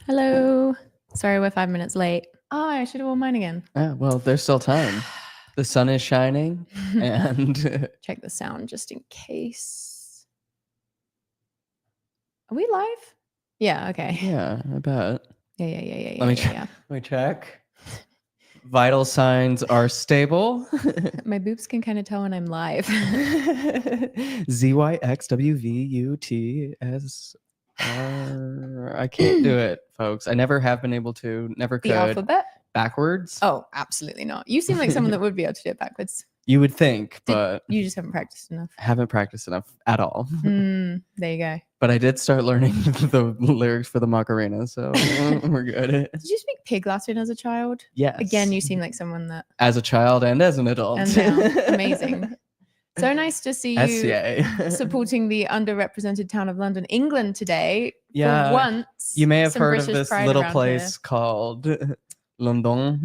Hello. Sorry, we're 5 minutes late. Oh, I should have worn mine again. Well, there's still time. The sun is shining, and Check the sound just in case. Are we live? Yeah, okay. yeah, I bet. Yeah. Let me check. Vital signs are stable. My boobs can kind of tell when I'm live. ZYXWVUTSR. I can't do it, folks. I never have been able to, never could. The alphabet? Backwards? Oh, absolutely not. You seem like someone that would be able to do it backwards. You would think, but you just haven't practiced enough. Haven't practiced enough at all. There you go. But I did start learning the lyrics for the Macarena, so we're good. Did you speak pig Latin as a child? Yes. Again, you seem like someone that... As a child and as an adult. And now, amazing. So nice to see you SCA. supporting the underrepresented town of London, England today. Yeah. For once. You may have heard British of this little place called London.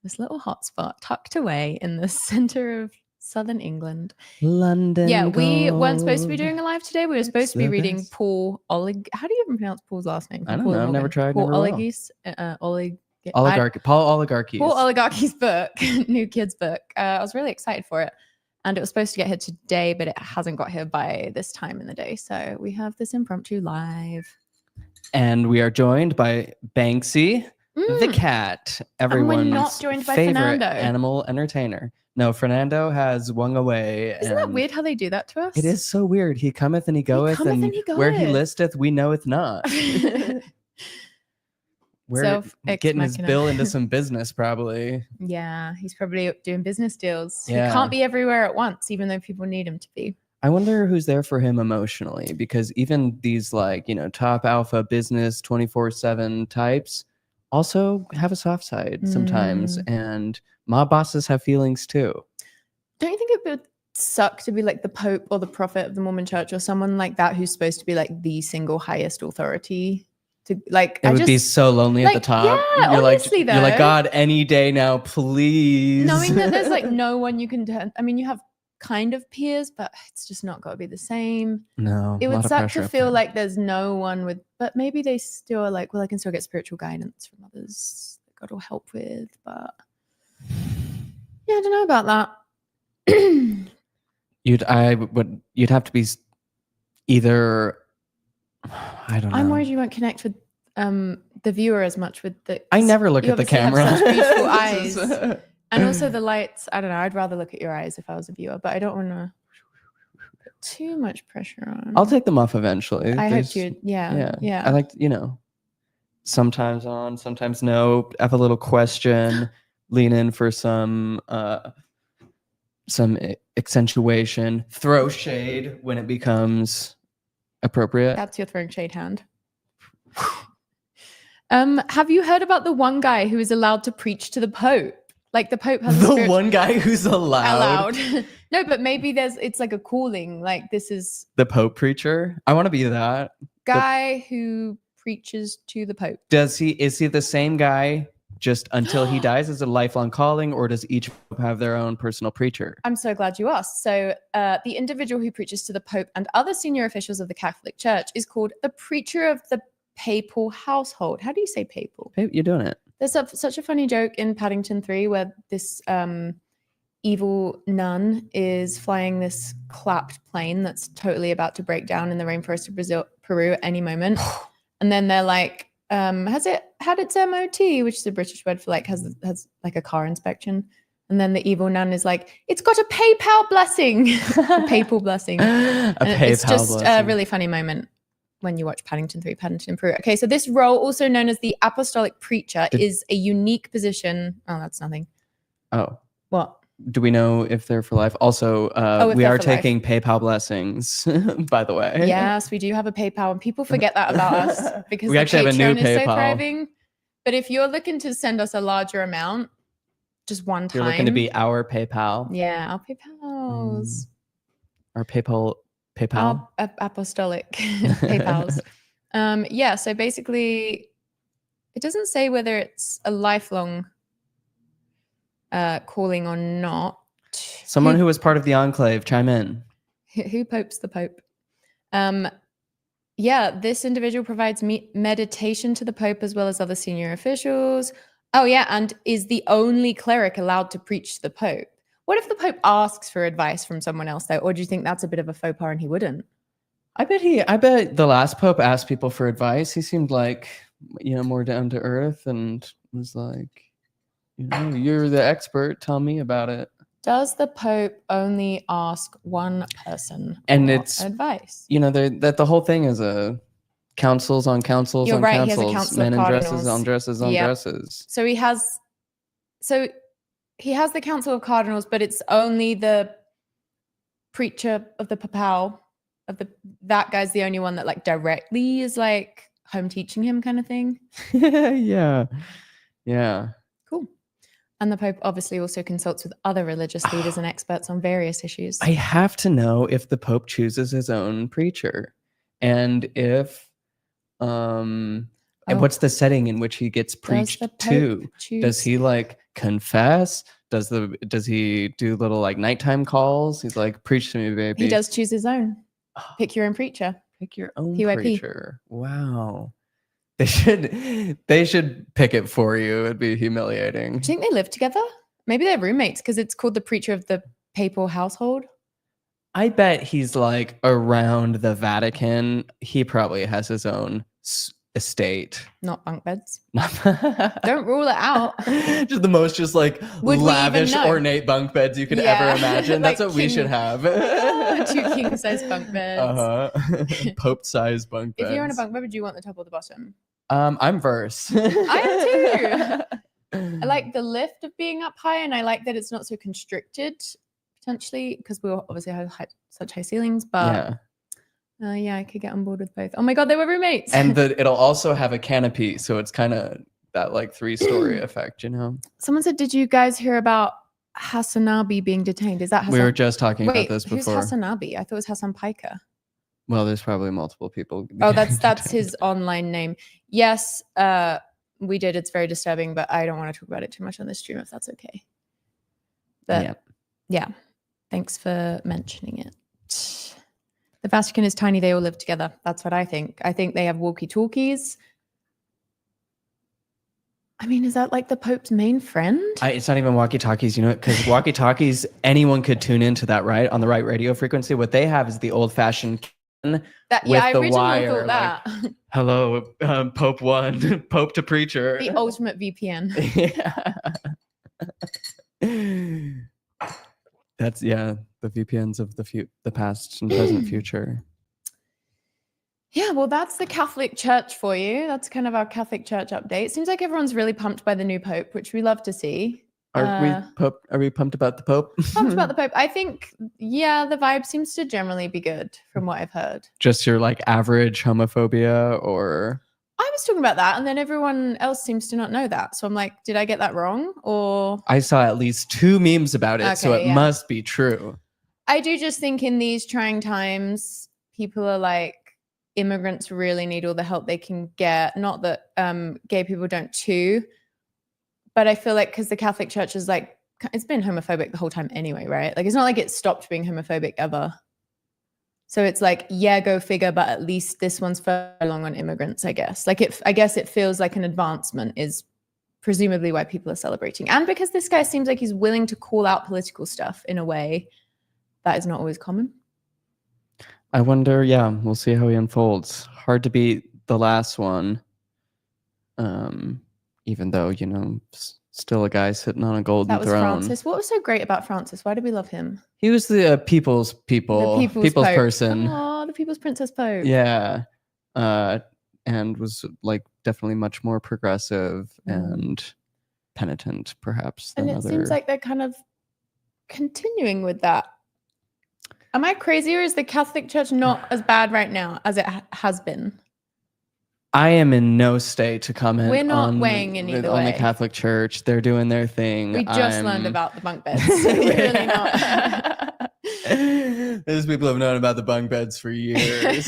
This little hotspot tucked away in the center of southern England. London. Yeah, we weren't supposed to be doing a live today. We were supposed to be reading Paul Olig. How do you even pronounce Paul's last name? I don't know. I've never tried. Paul Oligarchy. Paul Oligarchy's. Paul Oligarchy's book, new kids book. I was really excited for it. And it was supposed to get here today, but it hasn't got here by this time in the day. So we have this impromptu live. And we are joined by Banksy, the cat, everyone's not joined by favorite Fernando. Animal entertainer. No, Fernando has swung away. Isn't that weird how they do that to us? It is so weird. He cometh and he goeth, and where he listeth, we knoweth not. We're getting his bill into some business, probably. Yeah, he's probably doing business deals. Yeah. He can't be everywhere at once, even though people need him to be. I wonder who's there for him emotionally, because even these top alpha business 24/7 types also have a soft side sometimes, and mob bosses have feelings too. Don't you think it would suck to be like the Pope or the prophet of the Mormon Church or someone like that who's supposed to be like the single highest authority? To like, it would be so lonely at the top. Yeah, you're honestly, you're like, God, any day now, please. Knowing that there's like no one you can turn. I mean, you have kind of peers, but it's just not got to be the same. No, it would suck to feel like there's no one with, but maybe they still are like, well, I can still get spiritual guidance from others that God will help with, but yeah, I don't know about that. You'd have to be either. I don't know. I'm worried you won't connect with the viewer as much with the. I never look at the camera. Have such beautiful eyes. And also the lights, I don't know, I'd rather look at your eyes if I was a viewer, but I don't want to put too much pressure on. I'll take them off eventually. I hope you'd, yeah. I like, sometimes on, sometimes no. Have a little question, lean in for some accentuation, throw shade when it becomes appropriate. That's your throwing shade hand. Have you heard about the one guy who is allowed to preach to the Pope? Like the Pope has the one guy who's allowed. No, but maybe it's like a calling. Like this is the Pope preacher. I want to be that guy who preaches to the Pope. Is he the same guy just until he dies as a lifelong calling, or does each Pope have their own personal preacher? I'm so glad you asked. So the individual who preaches to the Pope and other senior officials of the Catholic Church is called the preacher of the papal household. How do you say papal? You're doing it. There's such a funny joke in Paddington 3 where this evil nun is flying this clapped plane that's totally about to break down in the rainforest of Peru at any moment. And then they're like, has it had its MOT, which is a British word for like has like a car inspection. And then the evil nun is like, it's got a PayPal blessing, a papal blessing. It's just a really funny moment when you watch Paddington 3, Paddington Peru. Okay, so this role, also known as the apostolic preacher, is a unique position. Oh, that's nothing. Oh. What? Do we know if they're for life? Also, we are taking PayPal blessings, by the way. Yes, we do have a PayPal, and people forget that about us because we actually have a new PayPal. Is so thriving. But if you're looking to send us a larger amount, just one time. You're looking to be our PayPal. Yeah, our PayPals. Our PayPal. Our apostolic PayPals. Yeah, so basically, it doesn't say whether it's a lifelong calling or not. Someone who was part of the enclave, chime in. Who popes the Pope? Yeah, this individual provides meditation to the Pope as well as other senior officials. Oh, yeah, and is the only cleric allowed to preach to the Pope. What if the Pope asks for advice from someone else, though? Or do you think that's a bit of a faux pas and he wouldn't? I bet the last Pope asked people for advice. He seemed like, more down to earth and was like, you're the expert. Tell me about it. Does the Pope only ask one person And for it's advice? that the whole thing is a councils on councils You're on right. He has a councils, council men of in dresses cardinals. on dresses on Yep. dresses. So he has the council of cardinals, but it's only the preacher of the papal that guy's the only one that like directly is like home teaching him kind of thing. Yeah. Cool. And the Pope obviously also consults with other religious leaders and experts on various issues. I have to know if the Pope chooses his own preacher, and if and what's the setting in which he gets preached to? Does he like confess? Does he do little like nighttime calls? He's like, preach to me, baby. He does choose his own. Pick your own preacher. Pick your own PYP. preacher. Wow. They should pick it for you. It'd be humiliating. Do you think they live together? Maybe they're roommates because it's called the preacher of the papal household. I bet he's like around the Vatican. He probably has his own estate. Not bunk beds. Don't rule it out. Just the most like lavish, ornate bunk beds you could ever imagine. Like that's what we should have. 2 king-size bunk beds. Pope-size bunk beds. If you're on a bunk bed, would you want the top or the bottom? I'm verse. I am too. I like the lift of being up high, and I like that it's not so constricted, potentially, because we obviously have such high ceilings, but yeah, I could get on board with both. Oh my God, they were roommates. And it'll also have a canopy, so it's kind of that like 3-story effect, Someone said, did you guys hear about Hassanabi being detained? Is that Hassan? We were just talking about this before. Who's Hassanabi? I thought it was Hassan Piker. Well, there's probably multiple people. Oh, that's his online name. Yes, we did. It's very disturbing, but I don't want to talk about it too much on this stream if that's okay. But yeah, thanks for mentioning it. The Vatican is tiny. They all live together. That's what I think. I think they have walkie-talkies. I mean, is that like the Pope's main friend? It's not even walkie-talkies, because walkie-talkies, anyone could tune into that, right? On the right radio frequency. What they have is the old-fashioned with I the originally wire. thought that. Like, hello, Pope 1, Pope to preacher. The ultimate VPN. Yeah. That's the VPNs of the past and present future. Yeah, well, that's the Catholic Church for you. That's kind of our Catholic Church update. Seems like everyone's really pumped by the new Pope, which we love to see. Are we pumped about the Pope? Pumped about the Pope. I think, the vibe seems to generally be good from what I've heard. Just your like average homophobia, or? I was talking about that, and then everyone else seems to not know that. So I'm like, did I get that wrong? Or I saw at least 2 memes about it, so it must be true. I do just think in these trying times, people are like, immigrants really need all the help they can get. Not that gay people don't too, but I feel like because the Catholic Church is like, it's been homophobic the whole time anyway, right? Like it's not like it stopped being homophobic ever. So it's like, go figure, but at least this one's further along on immigrants, I guess. Like I guess it feels like an advancement is presumably why people are celebrating. And because this guy seems like he's willing to call out political stuff in a way that is not always common. I wonder, we'll see how he unfolds. Hard to beat the last one. Even though, still a guy sitting on a golden throne. That was Francis. What was so great about Francis? Why did we love him? He was the people's person. Oh, the people's princess Pope. Yeah. And was like definitely much more progressive and penitent, perhaps. And it seems like they're kind of continuing with that. Am I crazy, or is the Catholic Church not as bad right now as it has been? I am in no state to comment. We're not weighing in either way. On the Catholic Church. They're doing their thing. We just learned about the bunk beds. We're really not. There's people who have known about the bunk beds for years.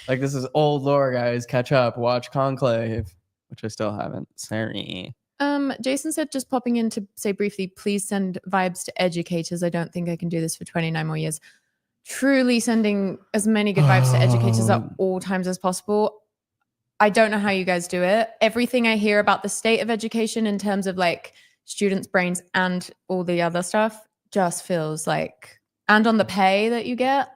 Like, this is old lore, guys. Catch up. Watch Conclave, which I still haven't. Sorry. Jason said, just popping in to say briefly, please send vibes to educators. I don't think I can do this for 29 more years. truly sending as many good vibes to educators at all times as possible. I don't know how you guys do it. Everything I hear about the state of education in terms of like students' brains and all the other stuff just feels like, and on the pay that you get.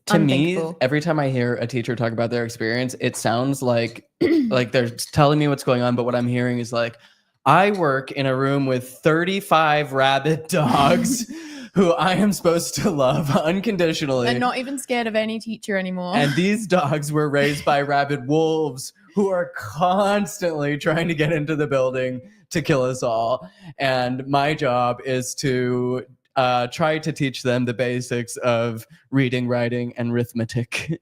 To me, every time I hear a teacher talk about their experience, it sounds like they're telling me what's going on, but what I'm hearing is like, I work in a room with 35 rabid dogs who I am supposed to love unconditionally. And not even scared of any teacher anymore. And these dogs were raised by rabid wolves who are constantly trying to get into the building to kill us all. And my job is to try to teach them the basics of reading, writing, and arithmetic.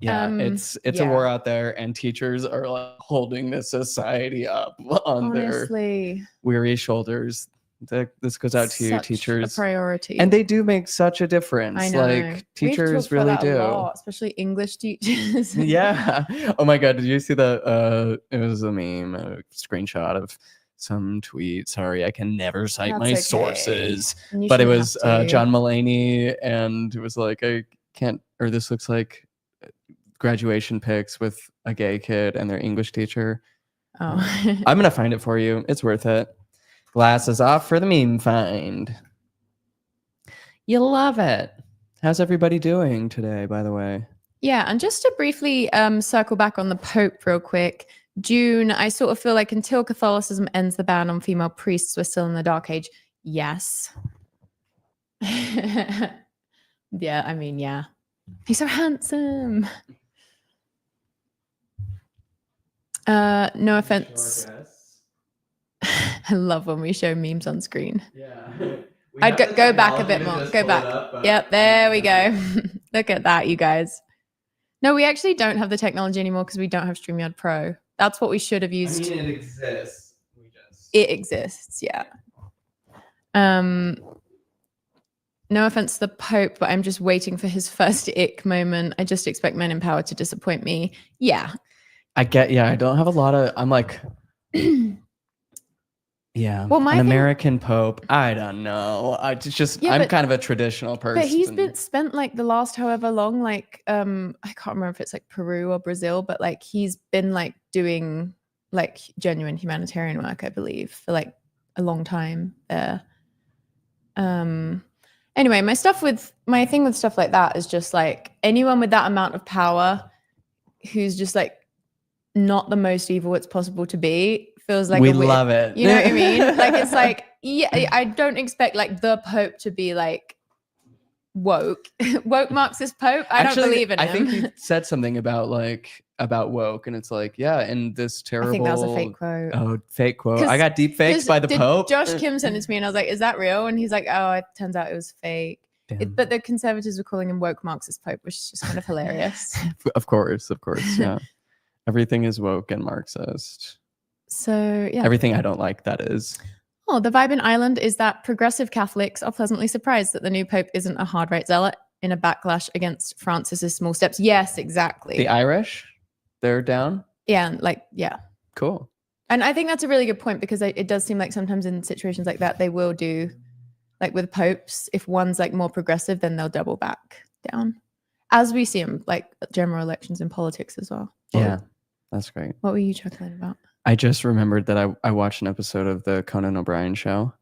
It's a war out there, and teachers are like holding this society up on their weary shoulders. This goes out to you, teachers. A priority, and they do make such a difference. I know. Like teachers really do, especially English teachers. Yeah. Oh my God, did you see the? It was a meme, a screenshot of some tweet. Sorry, I can never cite my sources, but it was John Mulaney, and it was like, I can't. Or this looks like graduation pics with a gay kid and their English teacher. Oh, I'm gonna find it for you. It's worth it. Glasses off for the meme find. You'll love it. How's everybody doing today, by the way? Yeah, and just to briefly circle back on the Pope real quick. June, I sort of feel like until Catholicism ends the ban on female priests, we're still in the Dark Age. Yes. Yeah, I mean, yeah. He's so handsome. No offense. I love when we show memes on screen. Yeah. I'd go back a bit more. Go back. Yep, there we go. Look at that, you guys. No, we actually don't have the technology anymore because we don't have StreamYard Pro. That's what we should have used. I mean, it exists. It exists, yeah. No offense to the Pope, but I'm just waiting for his first ick moment. I just expect men in power to disappoint me. Yeah. I don't have a lot of, I'm like, yeah. Well, an American Pope, I don't know. I'm kind of a traditional person. But he's been spent like the last however long, like, I can't remember if it's like Peru or Brazil, but like he's been like doing like genuine humanitarian work, I believe, for like a long time there. Anyway, my thing with stuff like that is just like anyone with that amount of power who's just like not the most evil it's possible to be feels like we love it. You know what I mean? Like it's like, yeah, I don't expect like the Pope to be like woke Marxist Pope. I don't believe in him. I think he said something about woke, and it's like, yeah, and this terrible. I think that was a fake quote. Oh, fake quote. I got deep faked by the Pope. Josh Kim sent it to me, and I was like, "Is that real?" And he's like, "Oh, it turns out it was fake." But the conservatives were calling him woke Marxist Pope, which is just kind of hilarious. Of course, yeah. Everything is woke and Marxist. So yeah, everything I don't like, that is. Oh, the vibe in Ireland is that progressive Catholics are pleasantly surprised that the new Pope isn't a hard right zealot in a backlash against Francis's small steps. Yes, exactly. The Irish, they're down? Yeah, yeah. Cool. And I think that's a really good point because it does seem like sometimes in situations like that, they will do, like with popes, if one's like more progressive, then they'll double back down. As we see them, like general elections in politics as well. Yeah, that's great. What were you chuckling about? I just remembered that I watched an episode of the Conan O'Brien show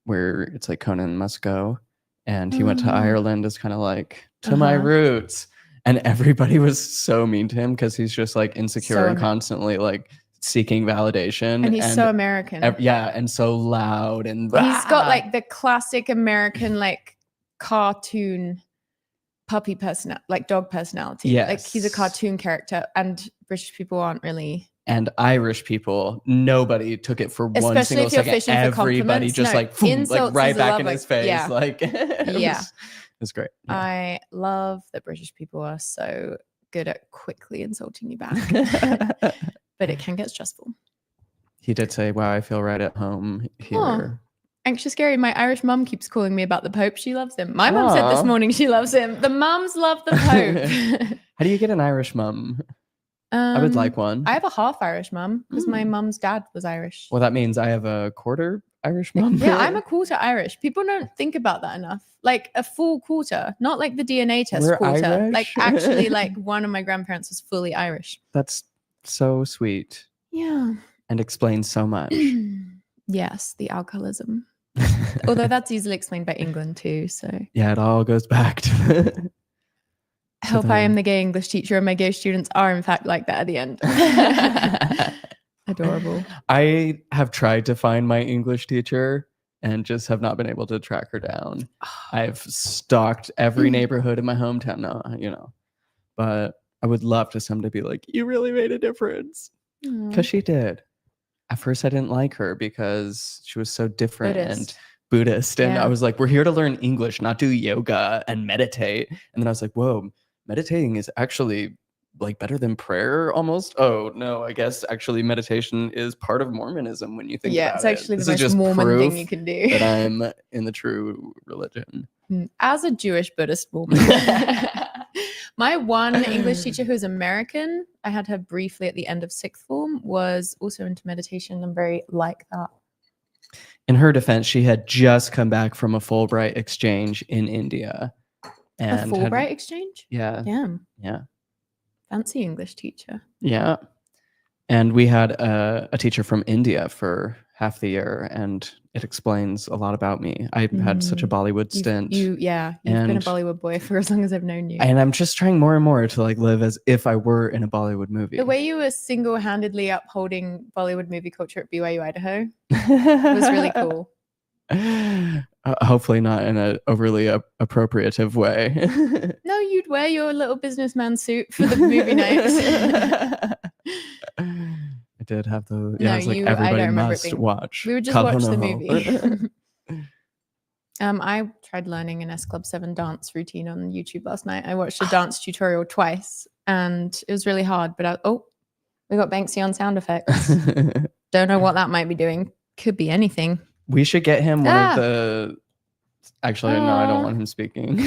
where it's like Conan must go. And he went to Ireland as kind of like, to my roots. And everybody was so mean to him because he's just like insecure and constantly like seeking validation. And he's so American. And so loud. And he's got like the classic American like cartoon puppy personality, like dog personality. Yes. Like he's a cartoon character, and British people aren't really. And Irish people, nobody took it for one single second. Everybody just like right back in his face. Yeah. Like it was great. Yeah. I love that British people are so good at quickly insulting you back. But it can get stressful. He did say, wow, I feel right at home here. Oh, anxious scary. My Irish mum keeps calling me about the Pope. She loves him. My mum said this morning she loves him. The mums love the Pope. How do you get an Irish mum? I would like one. I have a half Irish mum because my mum's dad was Irish. Well, that means I have a quarter Irish mom. Yeah, I'm a quarter Irish. People don't think about that enough. Like a full quarter, not like the DNA test We're quarter. Irish? Like actually, like one of my grandparents was fully Irish. That's so sweet. Yeah. And explains so much. Yes, the alcoholism. Although that's easily explained by England too. So yeah, it all goes back to help, I am the gay English teacher, and my gay students are in fact like that at the end. Adorable. I have tried to find my English teacher and just have not been able to track her down. I've stalked every neighborhood in my hometown. No, you know, but I would love to someday be like, you really made a difference. Because she did. At first, I didn't like her because she was so different and Buddhist. And I was like, we're here to learn English, not do yoga and meditate. And then I was like, whoa, meditating is actually like better than prayer almost. Oh, no, I guess actually meditation is part of Mormonism when you think about it. Yeah, it's actually the most Mormon thing you can do. That I'm in the true religion. As a Jewish Buddhist woman. My one English teacher who's American, I had her briefly at the end of sixth form, was also into meditation and very like that. In her defense, she had just come back from a Fulbright exchange in India. And a Fulbright exchange? Yeah. Damn. Yeah. Fancy English teacher. Yeah. And we had a teacher from India for half the year, and it explains a lot about me. I had such a Bollywood stint. You've been a Bollywood boy for as long as I've known you. And I'm just trying more and more to like live as if I were in a Bollywood movie. The way you were single-handedly upholding Bollywood movie culture at BYU Idaho was really cool. Hopefully not in an overly appropriative way. No, you'd wear your little businessman suit for the movie nights. I did have the I was like, everybody must watch. We would just watch the movie. I tried learning an S Club 7 dance routine on YouTube last night. I watched a dance tutorial twice and it was really hard, but we got Banksy on sound effects. Don't know what that might be doing. Could be anything. We should get him one of the... Actually, no, I don't want him speaking.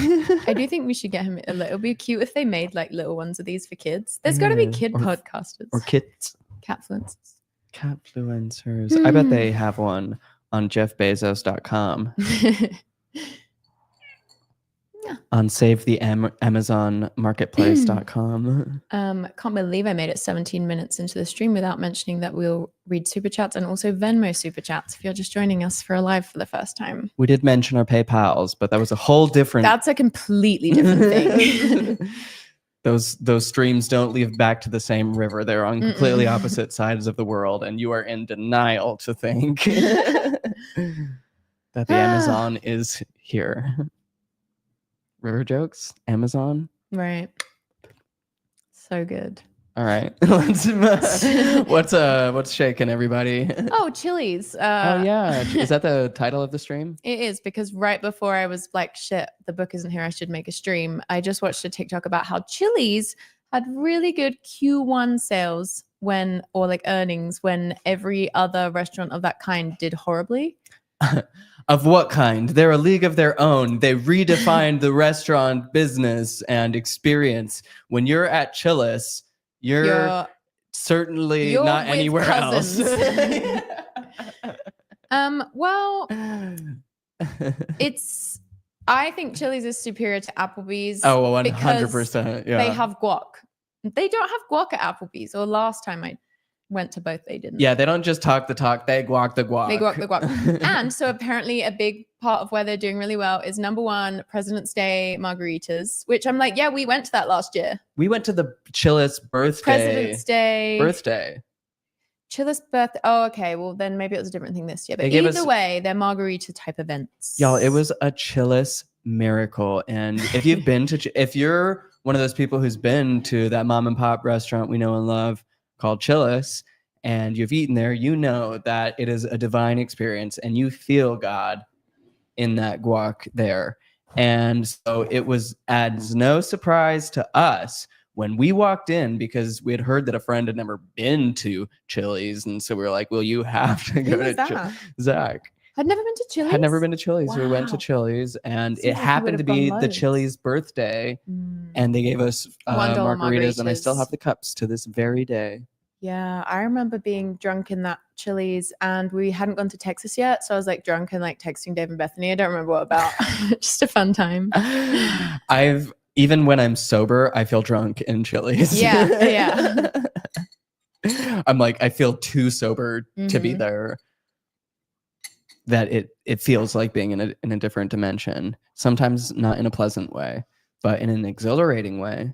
I do think we should get him a little. It'd be cute if they made like little ones of these for kids. There's got to be kid podcasters. Or kids. Catfluencers. Catfluencers. I bet they have one on jeffbezos.com. On savetheamazonmarketplace.com. Can't believe I made it 17 minutes into the stream without mentioning that we'll read super chats and also Venmo super chats if you're just joining us for a live for the first time. We did mention our PayPals, but that was a whole different... That's a completely different thing. Those streams don't lead back to the same river. They're on completely opposite sides of the world, and you are in denial to think that the Amazon is here. River jokes, Amazon. Right. So good. All right. What's shaking, everybody? Oh, Chili's. Oh yeah. Is that the title of the stream? It is, because right before I was like, shit, the book isn't here, I should make a stream. I just watched a TikTok about how Chili's had really good Q1 sales earnings when every other restaurant of that kind did horribly. Of what kind? They're a league of their own. They redefined the restaurant business and experience. When you're at Chili's, you're certainly not anywhere else. Well, I think Chili's is superior to Applebee's. Oh, 100%. Yeah. They have guac. They don't have guac at Applebee's, or last time I went to both, they didn't. Yeah, they don't just talk the talk, they guac the guac. They guac the guac. And so apparently a big part of where they're doing really well is number one, President's Day margaritas, which I'm like, yeah, we went to that last year. We went to the Chili's birthday. President's Day. Birthday. Chili's birthday. Oh, okay. Well, then maybe it was a different thing this year. But either way, they're margarita type events. Y'all, it was a Chili's miracle. And if you've been to, if you're one of those people who's been to that mom and pop restaurant we know and love called Chili's, and you've eaten there, you know that it is a divine experience and you feel God in that guac there. And so it was as no surprise to us when we walked in, because we had heard that a friend had never been to Chili's. And so we were like, well, you have to go to Zach. I'd never been to Chili's. Had never been to Chili's. Wow. We went to Chili's, and it happened to be the Chili's birthday, and they gave us margaritas, and I still have the cups to this very day. Yeah, I remember being drunk in that Chili's and we hadn't gone to Texas yet. So I was like drunk and like texting Dave and Bethany. I don't remember what about. Just a fun time. Even when I'm sober, I feel drunk in Chili's. Yeah. I'm like, I feel too sober to be there. That it feels like being in a different dimension. Sometimes not in a pleasant way, but in an exhilarating way.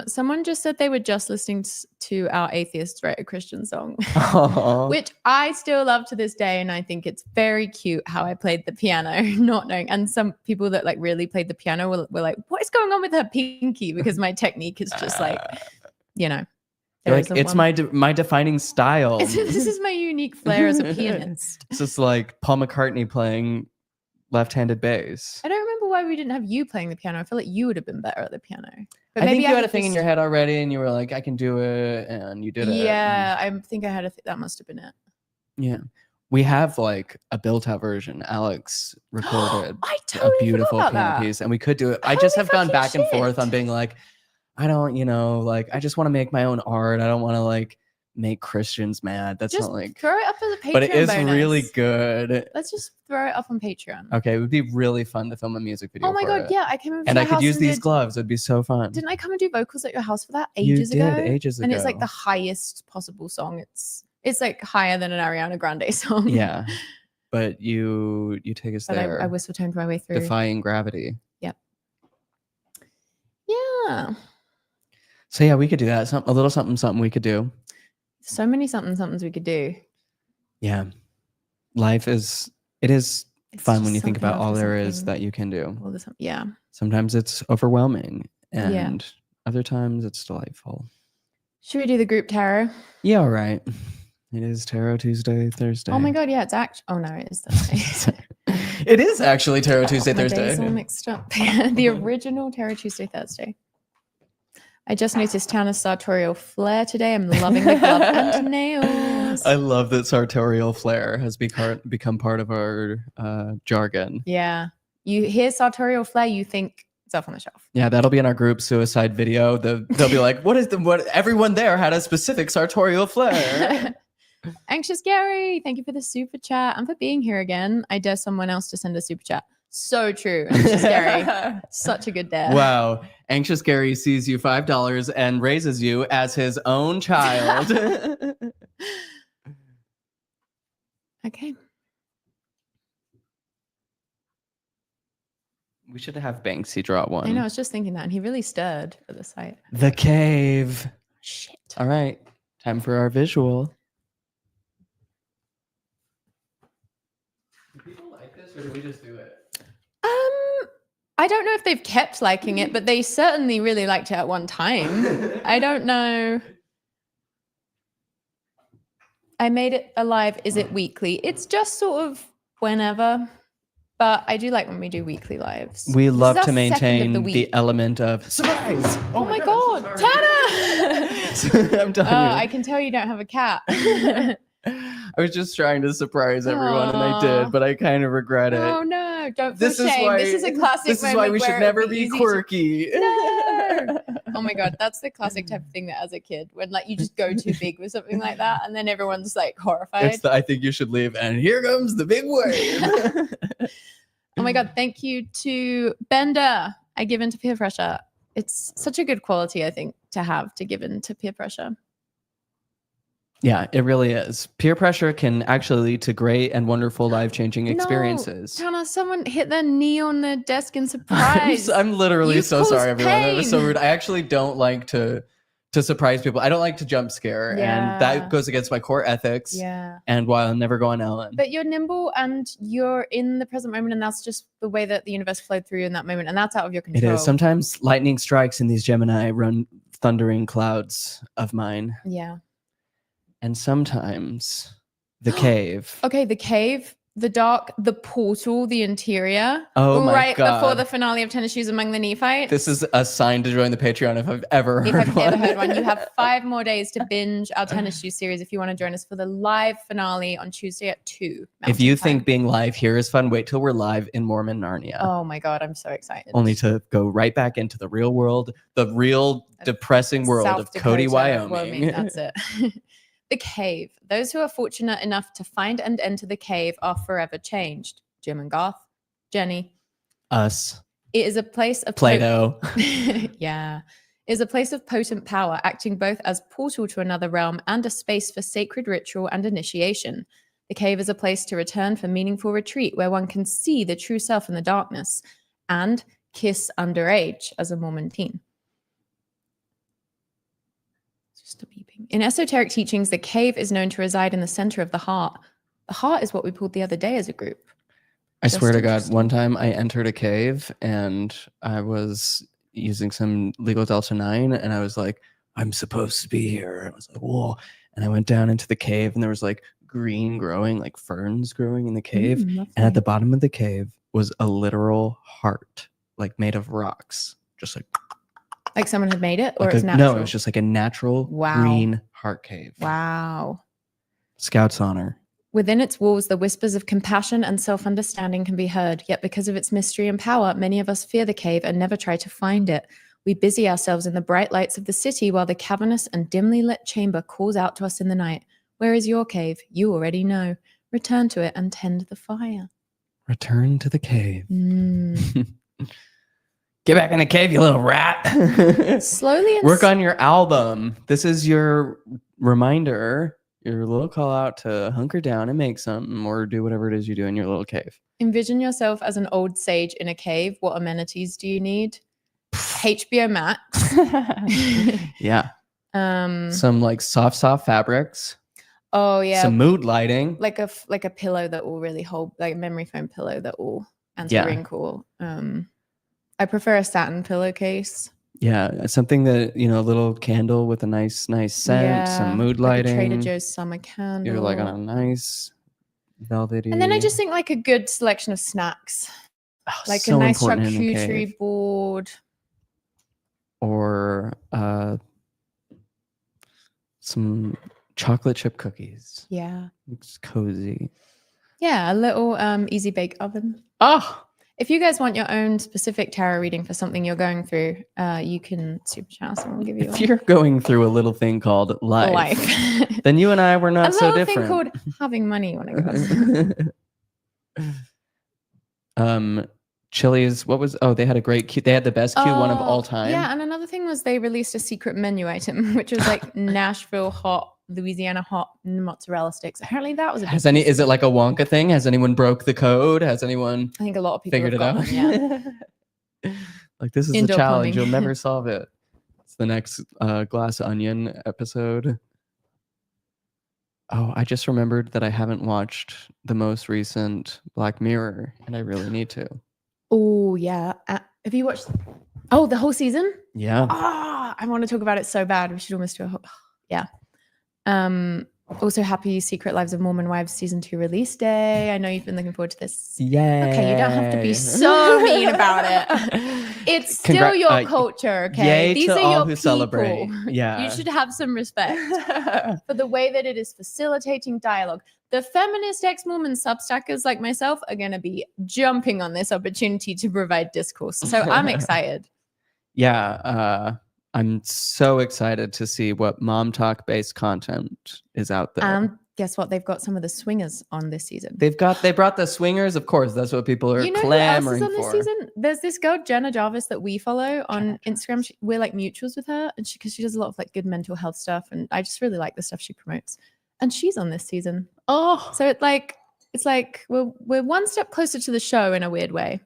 Someone just said they were just listening to our Atheists Write a Christian Song, which I still love to this day. And I think it's very cute how I played the piano, not knowing. And some people that like really played the piano were like, what is going on with her pinky? Because my technique is just like, you know. Like, it's my defining style. This is my unique flair as a pianist. It's just like Paul McCartney playing left-handed bass. I don't remember why we didn't have you playing the piano. I feel like you would have been better at the piano. But I maybe think you had a thing in your head already and you were like, I can do it, and you did it. Yeah, I think I had that must have been it. Yeah. We have like a built-out version. Alex recorded I totally a beautiful piano that. piece, and we could do it. I just have gone back and forth on being like, I don't, like, I just want to make my own art. I don't want to like make Christians mad. That's just not like, throw it up as a Patreon but it is bonus. really good. Let's just throw it up on Patreon. Okay, it would be really fun to film a music video. Oh my god, yeah, I came over and to I your could house use and these gloves. It'd be so fun. Didn't I come and do vocals at your house for that ages ago? You did ages ago. And it's like the highest possible song. It's like higher than an Ariana Grande song. Yeah, but you take us there. I whistle toned my way through. Defying gravity. Yep. Yeah. So yeah, we could do that. A little something we could do. So many somethings we could do. Yeah. Life is fun when you think about all there is that you can do. Yeah. Sometimes it's overwhelming and other times it's delightful. Should we do the group tarot? Yeah, all right. It is Tarot Tuesday, Thursday. Oh my god, yeah, it's oh no, it is Thursday. It is actually Tarot Tuesday, Thursday. Days all mixed up. The original Tarot Tuesday, Thursday. I just noticed Tana's sartorial flair today. I'm loving the glove and nails. I love that sartorial flair has become part of our jargon. Yeah. You hear sartorial flair, you think it's off on the shelf. Yeah, that'll be in our group suicide video. They'll be like, what everyone there had a specific sartorial flair. Anxious Gary, thank you for the super chat and for being here again. I dare someone else to send a super chat. So true. Anxious Gary. Such a good dare. Wow. Anxious Gary sees you $5 and raises you as his own child. Okay. We should have Banksy draw one. I know, I was just thinking that, and he really stirred for the site. The cave. Shit. All right. Time for our visual. Do people like this, or do we just do it? I don't know if they've kept liking it, but they certainly really liked it at one time. I don't know. I made it alive. Is it weekly? It's just sort of whenever, but I do like when we do weekly lives. We love to maintain the element of surprise. Oh my god, Tana! I'm telling you. I can tell you don't have a cat. I was just trying to surprise everyone, and I did, but I kind of regret it. Oh no, don't feel shame. This is a classic This is why we should never be quirky. No. Oh my god, that's the classic type of thing that as a kid, when like you just go too big with something like that, and then everyone's like horrified. I think you should leave, and here comes the big wave. Oh my god, thank you to Bender. I give in to peer pressure. It's such a good quality, I think, to have to give in to peer pressure. Yeah, it really is. Peer pressure can actually lead to great and wonderful life-changing experiences. Tana, someone hit their knee on the desk in surprise. I'm literally so sorry, everyone. That was so rude. I actually don't like to surprise people. I don't like to jump scare, and that goes against my core ethics. Yeah. And while I'll never go on Ellen. But you're nimble and you're in the present moment, and that's just the way that the universe flowed through you in that moment, and that's out of your control. It is. Sometimes lightning strikes in these Gemini run thundering clouds of mine. Yeah. And sometimes the cave. Okay, the cave. the portal, the interior. Oh my right God. before the finale of Tennis Shoes Among the Nephites. This is a sign to join the Patreon if I've ever heard one. You have 5 more days to binge our Tennis Shoes series if you want to join us for the live finale on Tuesday at 2. If you think being live here is fun, wait till we're live in Mormon Narnia. Oh my God, I'm so excited. Only to go right back into the real world, the real depressing world South of Dakota, Cody, Wyoming. That's it. The cave. Those who are fortunate enough to find and enter the cave are forever changed. Jim and Garth, Jenny. Us. It is a place of Plato. Yeah. It is a place of potent power, acting both as portal to another realm and a space for sacred ritual and initiation. The cave is a place to return for meaningful retreat where one can see the true self in the darkness and kiss underage as a Mormon teen. Just a beeping. In esoteric teachings, the cave is known to reside in the center of the heart. The heart is what we pulled the other day as a group. I swear to God, one time I entered a cave and I was using some legal Delta 9 and I was like, I'm supposed to be here. I was like, whoa. And I went down into the cave and there was like green growing, like ferns growing in the cave. And at the bottom of the cave was a literal heart, like made of rocks, just like someone had made it, or like it's natural? No, it was just like a natural green heart cave. Wow. Scout's honor. Within its walls, the whispers of compassion and self-understanding can be heard. Yet because of its mystery and power, many of us fear the cave and never try to find it. We busy ourselves in the bright lights of the city while the cavernous and dimly lit chamber calls out to us in the night. Where is your cave? You already know. Return to it and tend the fire. Return to the cave. Get back in the cave, you little rat. Slowly work on your album. This is your reminder, your little call out to hunker down and make something or do whatever it is you do in your little cave. Envision yourself as an old sage in a cave. What amenities do you need? HBO Max. Yeah. Some like soft fabrics. Oh yeah. Some mood lighting. Like a pillow that will really hold, like a memory foam pillow that will anti-wrinkle. I prefer a satin pillowcase. Yeah, something that, a little candle with a nice scent, some mood lighting. Like a Trader Joe's summer candle. You're like on a nice velvety. And then I just think like a good selection of snacks. Like so a nice charcuterie board. Or some chocolate chip cookies. Yeah. It's cozy. Yeah, a little easy bake oven. Oh! If you guys want your own specific tarot reading for something you're going through, you can super chat us and we'll give you If you're going through a little thing called life. Then you and I were not so different. A little thing called having money when it goes. Chili's, they had a great Q, they had the best Q1 of all time. Yeah, and another thing was they released a secret menu item, which was like Nashville hot, Louisiana hot mozzarella sticks. Apparently that was is it like a Wonka thing? Has anyone broke the code? Has anyone I think a lot of people figured it out? Yeah. Like this is Indoor a challenge. plumbing. You'll never solve it. It's the next Glass Onion episode. Oh, I just remembered that I haven't watched the most recent Black Mirror, and I really need to. Oh, yeah. Have you watched the whole season? Yeah. I want to talk about it so bad. We should almost do a whole... Yeah. Also, happy Secret Lives of Mormon Wives season 2 release day. I know you've been looking forward to this. Yeah. Okay, you don't have to be so mean about it. It's still your culture, okay? Yay These to are all your who people. celebrate. Yeah. You should have some respect for the way that it is facilitating dialogue. The feminist ex-Mormon substackers like myself are going to be jumping on this opportunity to provide discourse. So I'm excited. Yeah. I'm so excited to see what mom talk based content is out there. Guess what? They've got some of the swingers on this season. They brought the swingers. Of course, that's what people are clamoring who else is on this for. Season? There's this girl, Jenna Jarvis, that we follow on Instagram. We're like mutuals with her, and because she does a lot of like good mental health stuff, and I just really like the stuff she promotes. And she's on this season. Oh, so it's like we're one step closer to the show in a weird way.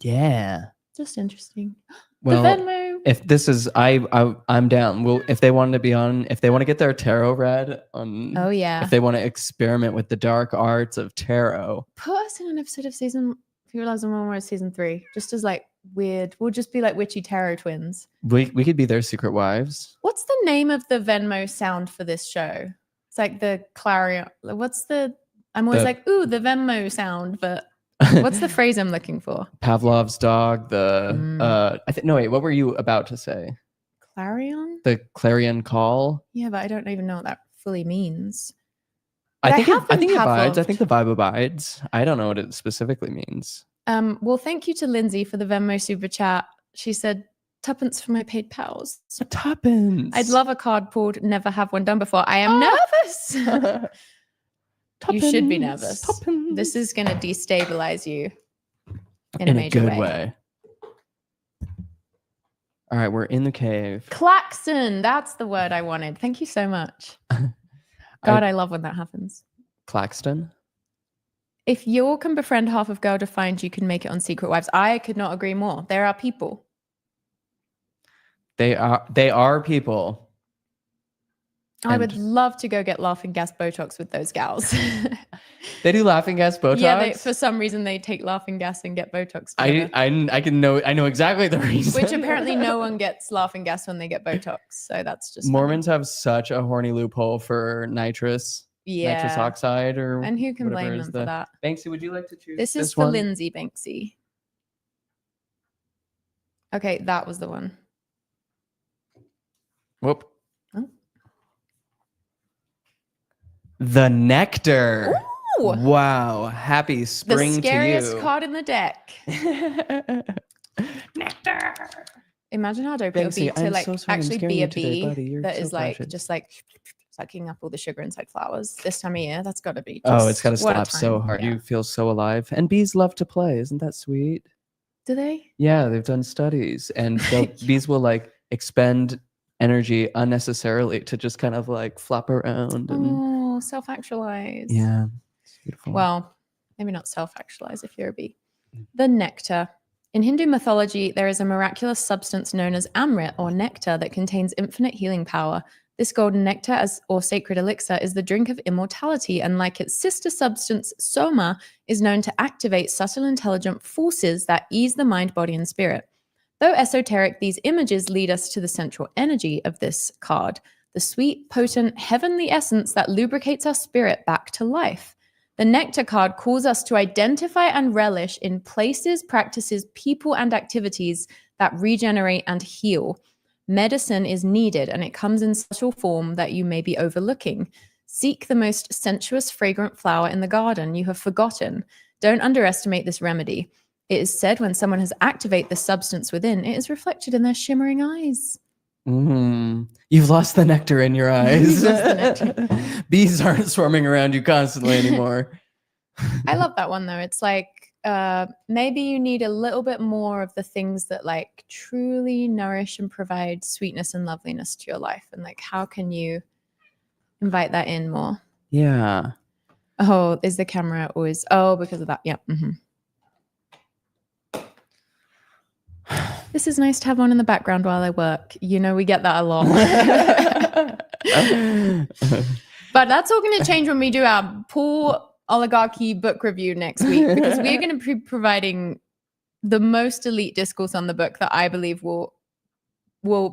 Yeah, just interesting. Well, the Venmo. If this is, I'm down. Well, if they want to be on, if they want to get their tarot read on, oh yeah, if they want to experiment with the dark arts of tarot, put us in an episode of season. If you realize we're season 3, just as like weird. We'll just be like witchy tarot twins. We could be their secret wives. What's the name of the Venmo sound for this show? It's like the clarion. What's the I'm always like, ooh, the Venmo sound, but what's the phrase I'm looking for? Pavlov's dog. No, wait. What were you about to say? Clarion? The clarion call. Yeah, but I don't even know what that fully means. I But think it abides. I Pavloved. think the vibe abides. I don't know what it specifically means. Well, thank you to Lindsay for the Venmo super chat. She said, tuppence for my paid pals. Tuppence. I'd love a card pulled. Never have one done before. I am nervous. You should be nervous. Tuppence. This is going to destabilize you in a major good way. All right, we're in the cave. Klaxon. That's the word I wanted. Thank you so much. God, I love when that happens. Claxton? If you can befriend half of Girl Defined, you can make it on Secret Wives. I could not agree more. There are people. They are people. I would love to go get laughing gas Botox with those gals. They do laughing gas Botox? Yeah, for some reason they take laughing gas and get Botox together. I know exactly the reason. Which apparently no one gets laughing gas when they get Botox. So that's just Mormons have such a horny loophole for nitrous oxide and who can blame them for that? Banksy, would you like to choose this is for Lindsay Banksy. Okay, that was the one. Whoop. Oh. The nectar. Ooh. Wow. Happy spring to you. The scariest card in the deck. Nectar. Imagine how dope it would be to actually be a bee that is just sucking up all the sugar inside flowers this time of year. That's got to be it's got to slap so hard. Yeah. You feel so alive. And bees love to play. Isn't that sweet? Do they? Yeah, they've done studies. And bees will expend energy unnecessarily to just kind of flop around. And self-actualize. Yeah, it's beautiful. Well, maybe not self-actualize if you're a bee. The nectar. In Hindu mythology, there is a miraculous substance known as amrit or nectar that contains infinite healing power. This golden nectar, or sacred elixir, is the drink of immortality, and like its sister substance, soma, is known to activate subtle intelligent forces that ease the mind, body, and spirit. Though esoteric, these images lead us to the central energy of this card, the sweet, potent, heavenly essence that lubricates our spirit back to life. The nectar card calls us to identify and relish in places, practices, people, and activities that regenerate and heal. Medicine is needed, and it comes in subtle form that you may be overlooking. Seek the most sensuous, fragrant flower in the garden you have forgotten. Don't underestimate this remedy. It is said when someone has activated the substance within, it is reflected in their shimmering eyes. Mm-hmm. You've lost the nectar in your eyes. Bees aren't swarming around you constantly anymore. I love that one though. It's maybe you need a little bit more of the things that truly nourish and provide sweetness and loveliness to your life, and how can you invite that in more? Yeah. Oh, is the camera always? Oh, because of that. Yeah. Mm-hmm. This is nice to have on in the background while I work. We get that a lot. But that's all going to change when we do our poor oligarchy book review next week, because we're going to be providing the most elite discourse on the book that I believe will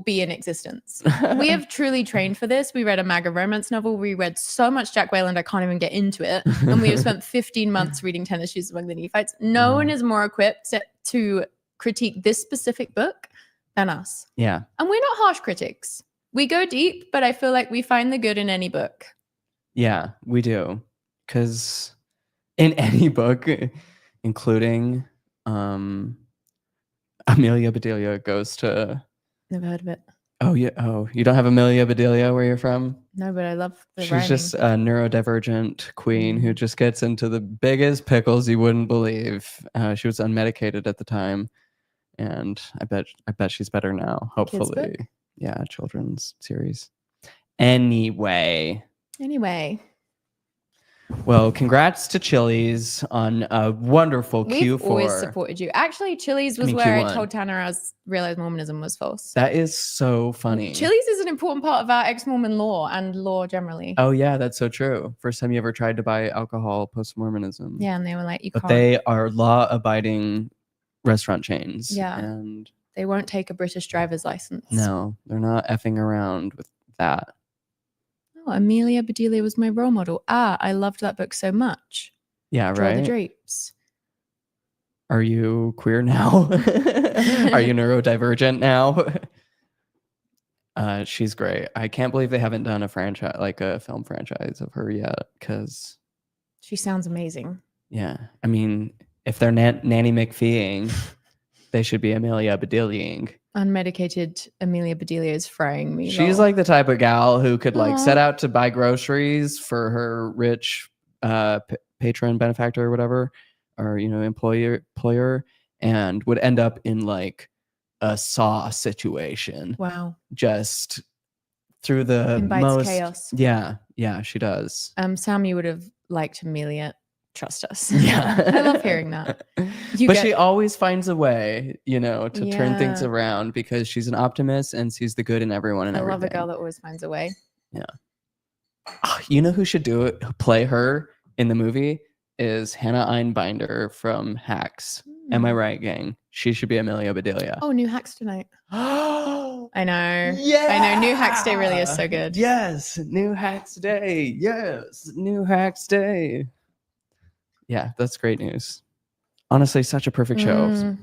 be in existence. We have truly trained for this. We read a MAGA romance novel. We read so much Jack Wayland, I can't even get into it. And we have spent 15 months reading Tennis Shoes Among the Nephites. No one is more equipped to critique this specific book than us. Yeah. And we're not harsh critics. We go deep, but I feel like we find the good in any book. Yeah, we do. Because in any book, including Amelia Bedelia Goes to... Never heard of it. Oh, yeah. Oh, you don't have Amelia Bedelia where you're from? No, but I love the She's rhyming. Just a neurodivergent queen who just gets into the biggest pickles you wouldn't believe. She was unmedicated at the time, and I bet she's better now. Hopefully, yeah, children's series. Anyway. Well, congrats to Chili's on a wonderful Q4. We've always supported you. Actually, Chili's was where Q1. I told Tanner I realized Mormonism was false. That is so funny. Chili's is an important part of our ex-Mormon law and law generally. Oh, yeah, that's so true. First time you ever tried to buy alcohol post-Mormonism. Yeah, and they were like, you can't. But they are law-abiding restaurant chains. Yeah. And they won't take a British driver's license. No, they're not effing around with that. Amelia Bedelia was my role model. I loved that book so much. Yeah, Draw the right. drapes. Are you queer now? Are you neurodivergent now? She's great. I can't believe they haven't done a franchise, like a film franchise of her yet, because she sounds amazing. Yeah, I mean, if they're Nanny McPheeing, they should be Amelia Bedeliaing. Unmedicated Amelia Bedelia is frying me. She's lol. like the type of gal who could like Aw. set out to buy groceries for her rich patron, benefactor, or whatever, or employer, and would end up in like a Saw situation. Wow. Just through the Invites most chaos. Yeah, she does. Sam, you would have liked Amelia. Trust us. Yeah. I love hearing that. She always finds a way, to turn things Yeah. around because she's an optimist and sees the good in everyone and I everything. love a girl that always finds a way. Yeah. You know who should play her in the movie is Hannah Einbinder from Hacks. Am I right, gang? She should be Amelia Bedelia. Oh, new Hacks tonight. I know. Yeah. I know. New Hacks Day really is so good. Yes. New Hacks Day. Yes. New Hacks Day. Yeah, that's great news. Honestly, such a perfect show.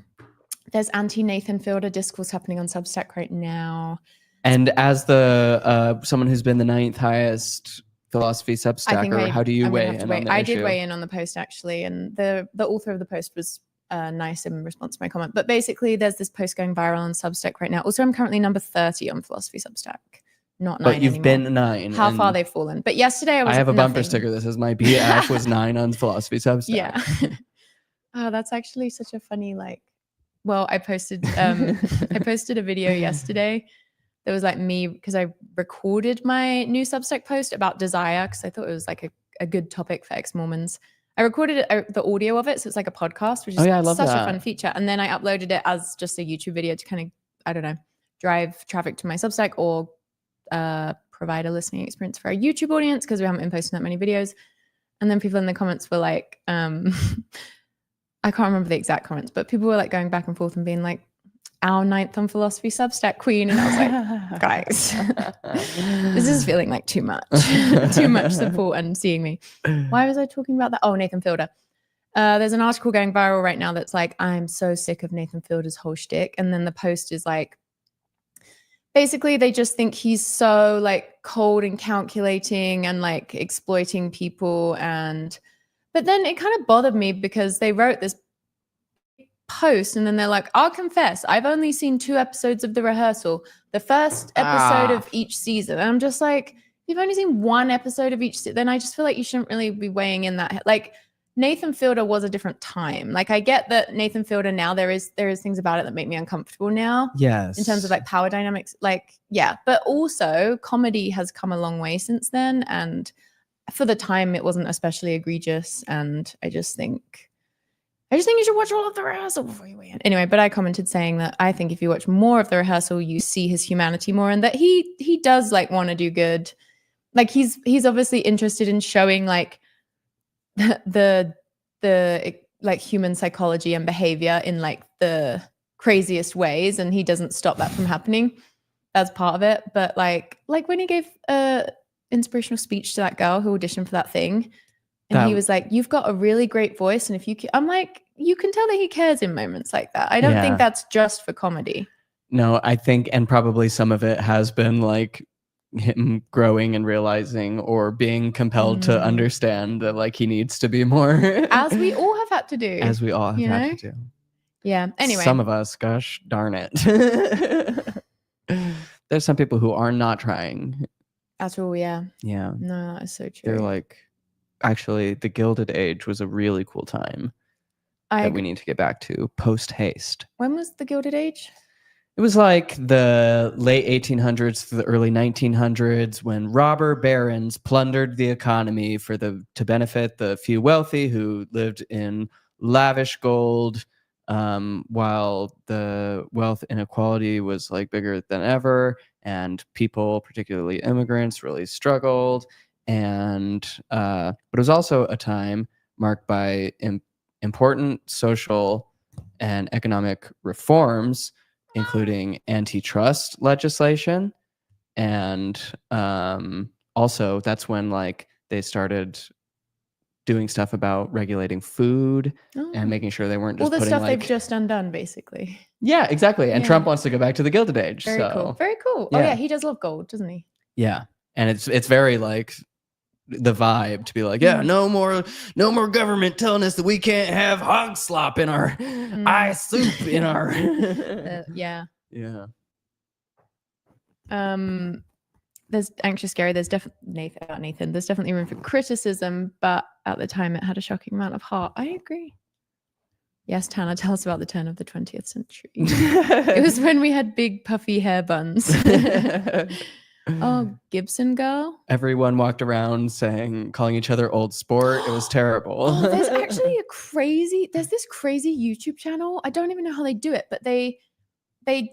There's anti-Nathan Fielder discourse happening on Substack right now. And as the someone who's been the 9th highest philosophy Substacker, how do you weigh in on the I issue? did weigh in on the post, actually, and the author of the post was nice in response to my comment. But basically, there's this post going viral on Substack right now. Also, I'm currently number 30 on philosophy Substack. Not 9 But you've anymore. been 9. How far they've fallen. But yesterday I have a bumper nothing. sticker that says my BF was 9 on philosophy Substack. Yeah. Oh, that's actually such a funny, well, I posted a video yesterday that was like me, because I recorded my new Substack post about desire, because I thought it was like a good topic for ex-Mormons. I recorded the audio of it, so it's like a podcast, which is such a fun feature. And then I uploaded it as just a YouTube video to kind of, I don't know, drive traffic to my Substack or provide a listening experience for our YouTube audience, because we haven't been posting that many videos. And then people in the comments were like, I can't remember the exact comments, but people were like going back and forth and being like, our 9th on philosophy Substack queen. And I was like, guys, this is feeling like too much support and seeing me. Why was I talking about that? Oh, Nathan Fielder. There's an article going viral right now that's like, I'm so sick of Nathan Fielder's whole shtick. And then the post is like, basically they just think he's so like cold and calculating and like exploiting people. But then it kind of bothered me because they wrote this post and then they're like, I'll confess, I've only seen 2 episodes of The Rehearsal, the first episode of each season. And I'm just like, you've only seen 1 episode of each, then I just feel like you shouldn't really be weighing in that. Like, Nathan Fielder was a different time. Like, I get that Nathan Fielder now, there is things about it that make me uncomfortable now. Yes. In terms of like power dynamics, like, yeah. But also comedy has come a long way since then. And for the time it wasn't especially egregious. And I just think you should watch all of The Rehearsal before you weigh in. Anyway, but I commented saying that I think if you watch more of The Rehearsal, you see his humanity more, and that he does like want to do good. Like he's obviously interested in showing like the like human psychology and behavior in like the craziest ways, and he doesn't stop that from happening as part of it. But like when he gave a inspirational speech to that girl who auditioned for that thing, and he was like, you've got a really great voice, and if you I'm like, you can tell that he cares in moments like that. I don't think that's just for comedy. No, I think, and probably some of it has been like him growing and realizing or being compelled to understand that like he needs to be more. As we all have had to do. As we all have had to do. Yeah. Anyway. Some of us, gosh darn it. There's some people who are not trying. At all, yeah. Yeah. No, that is so true. They're like, actually, the Gilded Age was a really cool time that we need to get back to post haste. When was the Gilded Age? It was like the late 1800s to the early 1900s when robber barons plundered the economy to benefit the few wealthy who lived in lavish gold, while the wealth inequality was like bigger than ever, and people, particularly immigrants, really struggled. And but it was also a time marked by important social and economic reforms, including antitrust legislation and also that's when like they started doing stuff about regulating food and making sure they weren't just all the putting stuff like they've just undone, basically. yeah, exactly. And Yeah. Trump wants to go back to the Gilded Age. Very so cool. Very cool. yeah. Oh yeah, he does love gold, doesn't he? Yeah, and it's very like the vibe to be like, yeah, no more government telling us that we can't have hog slop in our eye soup in our yeah. There's Anxious Gary, there's definitely Nathan, there's definitely room for criticism, but at the time it had a shocking amount of heart. I agree. Yes, Tana, tell us about the turn of the 20th century. It was when we had big puffy hair buns. Oh, Gibson girl. Everyone walked around calling each other old sport. It was terrible. Oh, there's actually there's this crazy YouTube channel. I don't even know how they do it, but they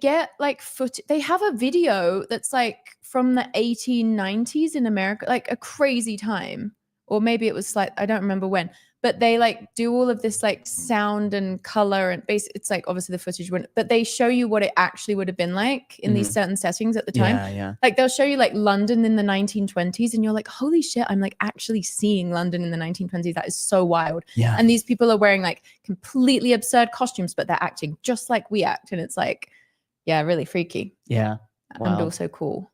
get like footage. They have a video that's like from the 1890s in America, like a crazy time. Or maybe it was like, I don't remember when, but they like do all of this like sound and color and it's like obviously the footage but they show you what it actually would have been like in these certain settings at the time. Yeah. Like they'll show you like London in the 1920s and you're like, holy shit, I'm like actually seeing London in the 1920s. That is so wild. Yeah. And these people are wearing like completely absurd costumes, but they're acting just like we act. And it's like, yeah, really freaky. Yeah. Wow. And also cool.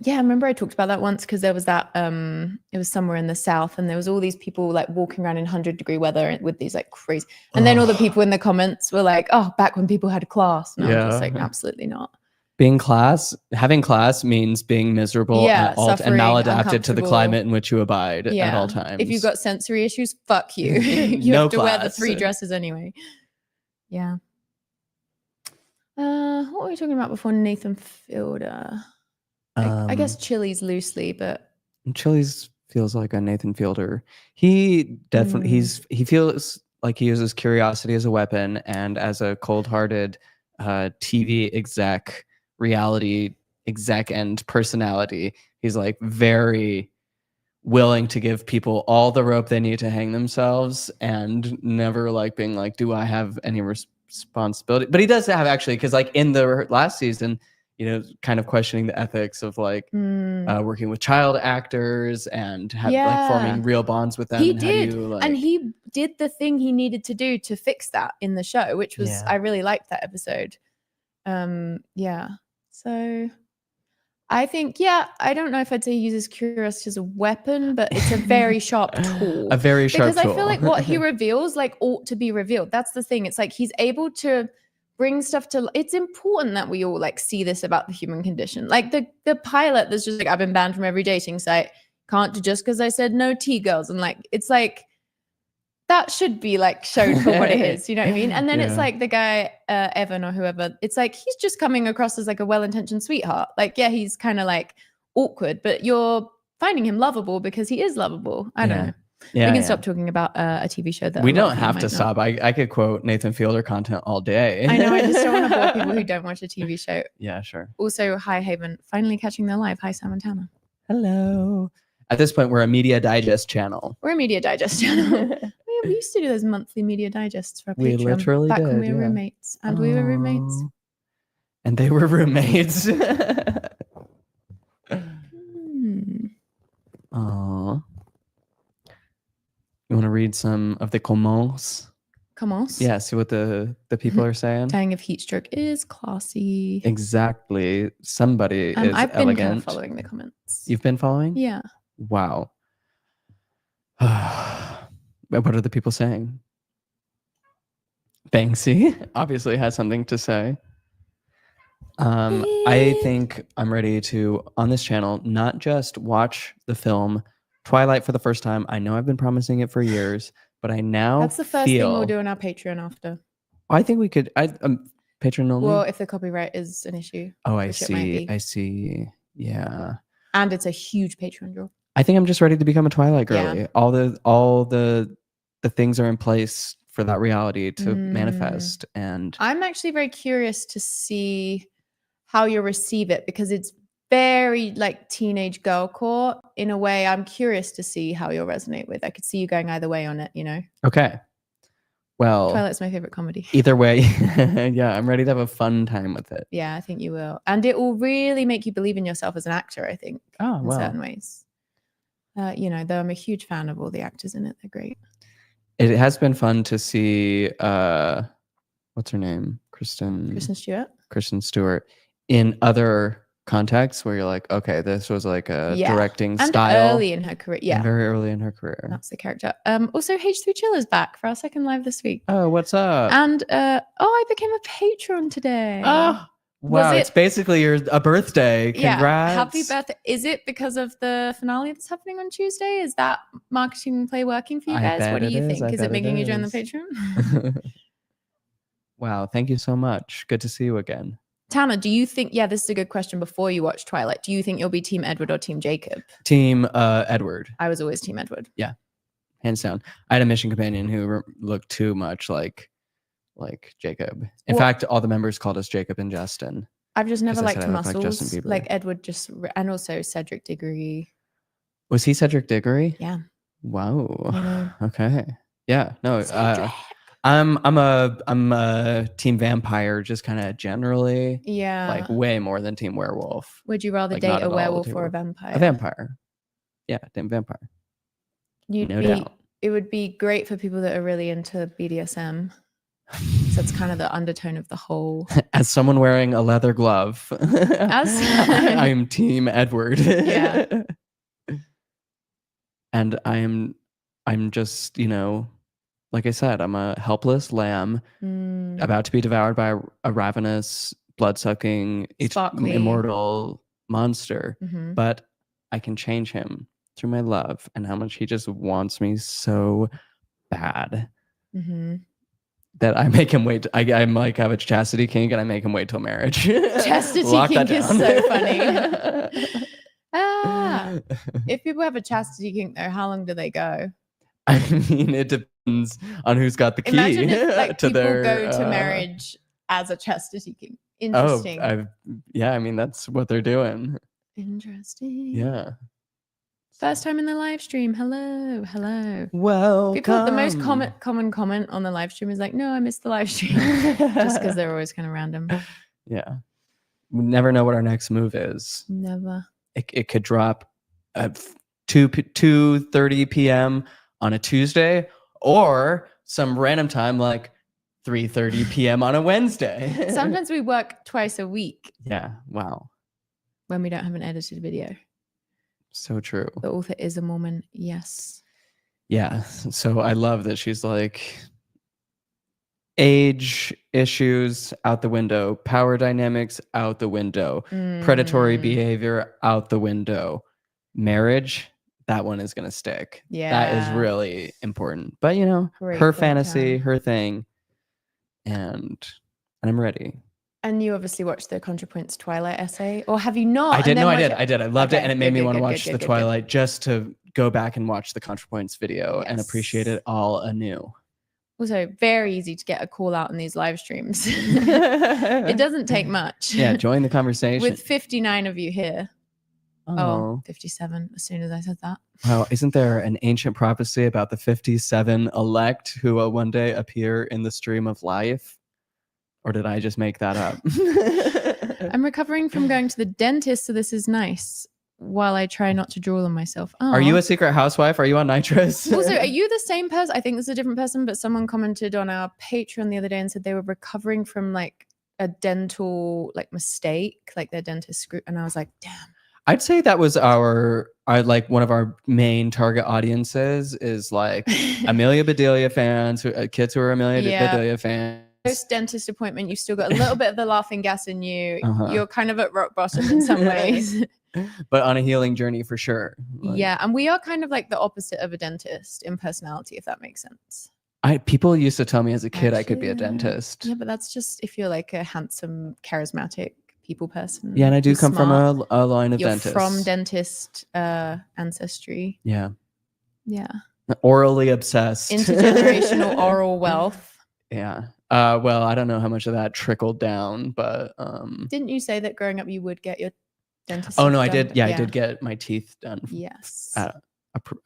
Yeah, I remember I talked about that once because there was that it was somewhere in the south and there was all these people like walking around in 100-degree weather with these like crazy and then all the people in the comments were like, oh, back when people had class. And I was just like, absolutely not. Having class means being miserable and maladapted to the climate in which you abide at all times. If you've got sensory issues, fuck you. You have to wear the 3 dresses anyway. Yeah. What were we talking about before Nathan Fielder? I guess Chili's loosely, but Chili's feels like a Nathan Fielder. He definitely he feels like he uses curiosity as a weapon and as a cold-hearted TV exec, reality exec and personality. He's like very willing to give people all the rope they need to hang themselves and never like being like, do I have any responsibility? But he does have actually, because like in the last season, you know, kind of questioning the ethics of like working with child actors and like forming real bonds with them. He did. And he did the thing he needed to do to fix that in the show, which was, I really liked that episode. Yeah. So I think, I don't know if I'd say he uses curiosity as a weapon, but it's a very sharp tool. A very sharp tool. Because I feel like what he reveals like ought to be revealed. That's the thing. It's like he's able to bring stuff to, it's important that we all like see this about the human condition. Like the pilot that's just like, I've been banned from every dating site, can't do just because I said no T-girls. And like, it's like, that should be like shown for what it is, you know what I mean? And then it's like the guy, Evan or whoever, it's like, he's just coming across as like a well-intentioned sweetheart. Like, yeah, he's kind of like awkward, but you're finding him lovable because he is lovable. I don't know. Yeah, we can stop talking about a TV show that we don't have to stop. I could quote Nathan Fielder content all day. I know. I just don't want to bore people who don't watch a TV show. Yeah, sure. Also, hi Haven, finally catching their live. Hi Sam and Tana. Hello. At this point, we're a Media Digest channel. We're a Media Digest channel. We used to do those monthly Media Digests for our Patreon. We literally back did, when we were roommates, and we were roommates. And they were roommates. Aww. You want to read some of the comments? Comments? Yeah, see what the people are saying. Dying of heat stroke is classy. Exactly. Somebody is I've been elegant. kind of following the comments. You've been following? Yeah. Wow. What are the people saying? Banksy obviously has something to say. I think I'm ready to, on this channel, not just watch the film Twilight for the first time. I know I've been promising it for years, but I now That's the first thing we'll do on our Patreon after. I think we could. Patreon only? Well, if the copyright is an issue. Oh, I see. I see. Yeah. And it's a huge Patreon draw. I think I'm just ready to become a Twilight girly. Yeah. All the things are in place for that reality to manifest. And I'm actually very curious to see how you'll receive it because it's very like teenage girl core in a way. I'm curious to see how you'll resonate with. I could see you going either way on it, you know? Okay. Well, Twilight's my favorite comedy. either way, yeah, I'm ready to have a fun time with it. Yeah, I think you will. And it will really make you believe in yourself as an actor, I think, in certain ways. You know, though I'm a huge fan of all the actors in it. They're great. It has been fun to see, what's her name? Kristen Stewart in other contexts where you're like, okay, this was like a directing and style. Early in her career. Yeah. And very early in her career. That's the character. Also, H3 Chill is back for our second live this week. Oh, what's up? And I became a patron today. Oh, wow. It's basically a birthday. Congrats. Yeah, happy birthday. Is it because of the finale that's happening on Tuesday? Is that marketing play working for you guys? What do you think? Is it making you join the Patreon? Wow, thank you so much. Good to see you again. Tanner, do you think, this is a good question before you watch Twilight. Do you think you'll be Team Edward or Team Jacob? Team Edward. I was always Team Edward. Yeah, hands down. I had a mission companion who looked too much like Jacob. In fact, all the members called us Jacob and Justin. I've just never liked muscles. Like Edward and also Cedric Diggory. Was he Cedric Diggory? Yeah. Wow. Okay. Yeah. No. I'm a Team Vampire, just kind of generally. Yeah. Like way more than Team Werewolf. Would you rather date a werewolf or a vampire? A vampire. Yeah, Team Vampire. No doubt. It would be great for people that are really into BDSM. So it's kind of the undertone of the whole. As someone wearing a leather glove, I'm Team Edward. Yeah. And I'm just, like I said, I'm a helpless lamb about to be devoured by a ravenous, blood-sucking, immortal monster. Mm-hmm. But I can change him through my love and how much he just wants me so bad. Mm-hmm. That I make him wait. I'm like, have a chastity kink and I make him wait till marriage. Chastity kink is so funny. If people have a chastity kink though, how long do they go? I mean, it depends on who's got the key. Imagine if people go to marriage as a chastity kink. Interesting. I mean, that's what they're doing. Interesting. Yeah. First time in the live stream. Hello. Welcome. The most common comment on the live stream is like, no, I missed the live stream. Just because they're always kind of random. Yeah. We never know what our next move is. Never. It could drop at 2:30 p.m. on a Tuesday or some random time like 3:30 p.m. on a Wednesday. Sometimes we work twice a week. Yeah. Wow. When we don't have an edited video. So true. The author is a Mormon. Yes. Yeah. So I love that she's like, age issues out the window, power dynamics out the window, predatory behavior out the window, marriage, that one is going to stick. Yeah. That is really important. But her fantasy, her thing, and I'm ready. And you obviously watched the ContraPoints Twilight essay, or have you not? I did. No, I did. I loved it, and it made me want to watch the Twilight just to go back and watch the ContraPoints video and appreciate it all anew. Also, very easy to get a call out in these live streams. It doesn't take much. Yeah, join the conversation. With 59 of you here. Oh, 57 as soon as I said that. Wow, isn't there an ancient prophecy about the 57 elect who will one day appear in the stream of life? Or did I just make that up? I'm recovering from going to the dentist, so this is nice. While I try not to drool on myself. Oh. Are you a secret housewife? Are you on nitrous? Also, are you the same person? I think this is a different person, but someone commented on our Patreon the other day and said they were recovering from like a dental mistake, like their dentist screwed. And I was like, damn. I'd say that was our like one of our main target audiences is like Amelia Bedelia fans, kids who are Amelia Bedelia fans. Post dentist appointment, you still got a little bit of the laughing gas in you. You're kind of at rock bottom in some ways. But on a healing journey for sure. Yeah, and we are kind of like the opposite of a dentist in personality, if that makes sense. People used to tell me as a kid I could be a dentist. Yeah, but that's just if you're like a handsome, charismatic people person. Yeah, and I do come from a line of dentists. You're from dentist ancestry. Yeah. Yeah. Orally obsessed. Intergenerational oral wealth. Yeah. Well, I don't know how much of that trickled down, but didn't you say that growing up you would get your dentist? Oh no, I did. Yeah, I did get my teeth done. Yes. At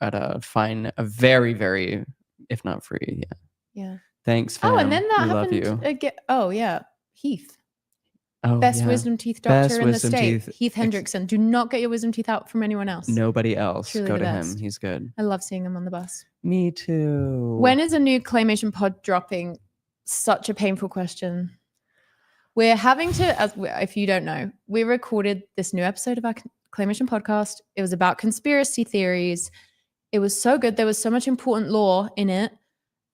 a fine, a very, very, if not free. Yeah. Yeah. Thanks, fam. Oh, and then that we love happened you. again. Oh, yeah. Heath. Oh, Best yeah. wisdom teeth doctor Best in the wisdom state. teeth Heath Hendrickson. Do not get your wisdom teeth out from anyone else. Nobody else. Truly Go the to best. him. He's good. I love seeing him on the bus. Me too. When is a new Claymation pod dropping? Such a painful question. We're having to, if you don't know, we recorded this new episode of our Claymation podcast. It was about conspiracy theories. It was so good. There was so much important lore in it,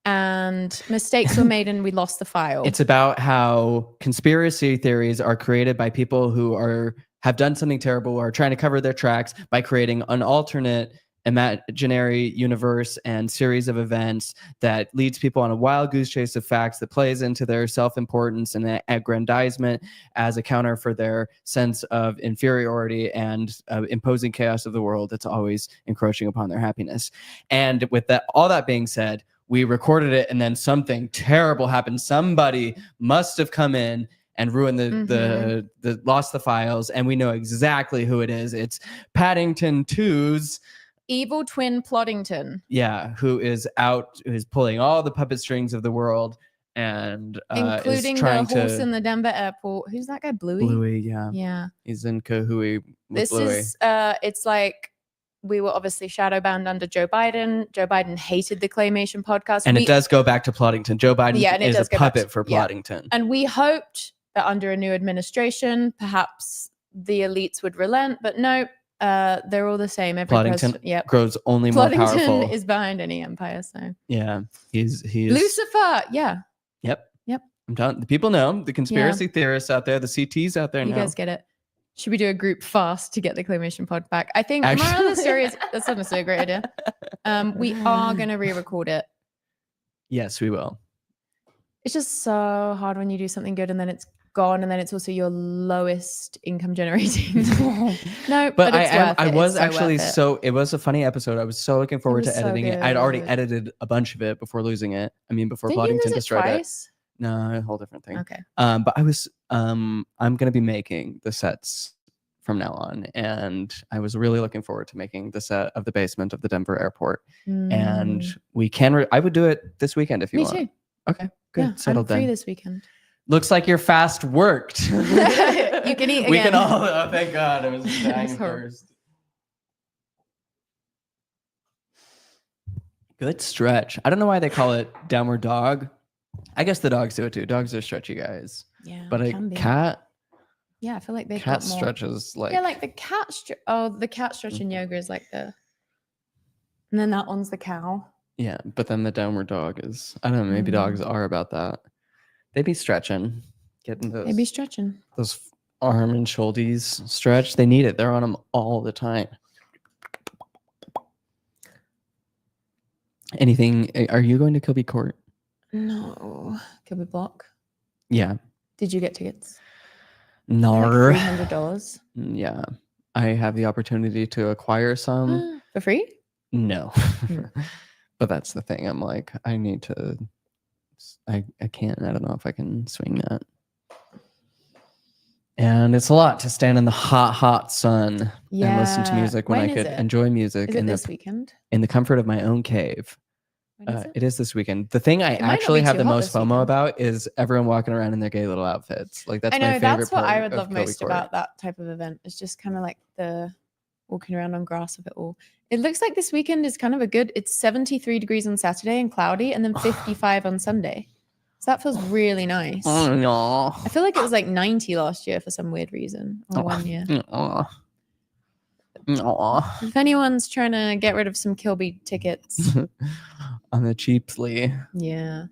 and mistakes were made, and we lost the file. It's about how conspiracy theories are created by people who have done something terrible or are trying to cover their tracks by creating an alternate imaginary universe and series of events that leads people on a wild goose chase of facts that plays into their self-importance and aggrandizement as a counter for their sense of inferiority and imposing chaos of the world that's always encroaching upon their happiness. And with that, all that being said, we recorded it and then something terrible happened. Somebody must have come in and ruined the lost the files, and we know exactly who it is. It's Paddington 2's evil twin Ploddington. Yeah, who's pulling all the puppet strings of the world and including is trying the horse to in the Denver airport. Who's that guy? Bluey? Bluey, yeah. Yeah. He's in cahooey with this Bluey. Is it's like we were obviously shadow banned under Joe Biden. Joe Biden hated the Claymation podcast. And it does go back to Ploddington. Joe Biden is a puppet for Ploddington. Yeah. And we hoped that under a new administration, perhaps the elites would relent, but no, they're all the same. Every Ploddington grows only more powerful. Ploddington is behind any empire, so. Yeah, he's Lucifer, yeah. Yep. Yep. I'm telling the people know, the conspiracy theorists out there, the CTs out there you know. You guys get it. Should we do a group fast to get the Claymation pod back? I think moral of the story is that's not necessarily a great idea. We are going to re-record it. Yes, we will. It's just so hard when you do something good and then it's gone, and then it's also your lowest income generating. No, but it's worth it. I was actually so it was a funny episode. I was so looking forward to editing it. I'd already edited a bunch of it before losing it. I mean, before Ploddington destroyed it. No, a whole different thing. Okay. But I was I'm gonna be making the sets from now on, and I was really looking forward to making the set of the basement of the Denver airport. And we can. I would do it this weekend if you want. Me too. Okay, good. Yeah, settled I'm free then. this weekend. Looks like your fast worked. You can eat again. We can all. Oh, thank God! I was dying of thirst. Good stretch. I don't know why they call it downward dog. I guess the dogs do it too. Dogs are stretchy guys. Yeah. But a cat. Yeah, I feel like they cat got more. Stretches like. Yeah, like the cat. The cat stretch in yoga is like the. And then that one's the cow. Yeah, but then the downward dog is. I don't know. Maybe dogs are about that. They be stretching, getting those. They be stretching. Those arm and shoulders stretch. They need it. They're on them all the time. Anything? Are you going to Kilby Court? No. Kilby Block? Yeah. Did you get tickets? No. Like $300? Yeah. I have the opportunity to acquire some. For free? No. But that's the thing. I'm like, I need to. I can't. I don't know if I can swing that. And it's a lot to stand in the hot sun and listen to music when I could enjoy music in this weekend in the comfort of my own cave. It is this weekend. The thing I actually have the most FOMO about is everyone walking around in their gay little outfits. Like that's my favorite part. That's what I would love most about that type of event. It's just kind of like the walking around on grass of it all. It looks like this weekend is kind of it's 73 degrees on Saturday and cloudy, and then 55 on Sunday. So that feels really nice. Oh, no. I feel like it was like 90 last year for some weird reason, or 1 year. If anyone's trying to get rid of some Kilby tickets. On the cheaply. Yeah.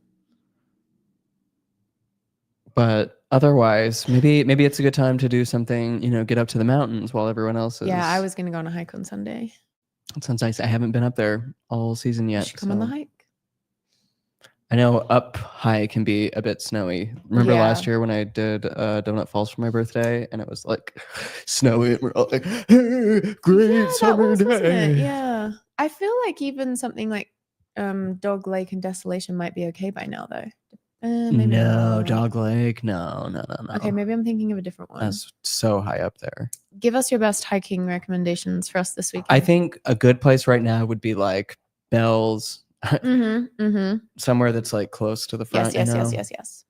But otherwise, maybe it's a good time to do something, get up to the mountains while everyone else is. Yeah, I was going to go on a hike on Sunday. That sounds nice. I haven't been up there all season yet. You should come on the hike. I know up high can be a bit snowy. Remember last year when I did Donut Falls for my birthday and it was like snowy and we're all like, hey, great summer day. Yeah. I feel like even something like Dog Lake and Desolation might be okay by now though. Maybe not. Dog Lake. No. Okay, maybe I'm thinking of a different one. That's so high up there. Give us your best hiking recommendations for us this weekend. I think a good place right now would be like Bell's somewhere that's like close to the front. Yes.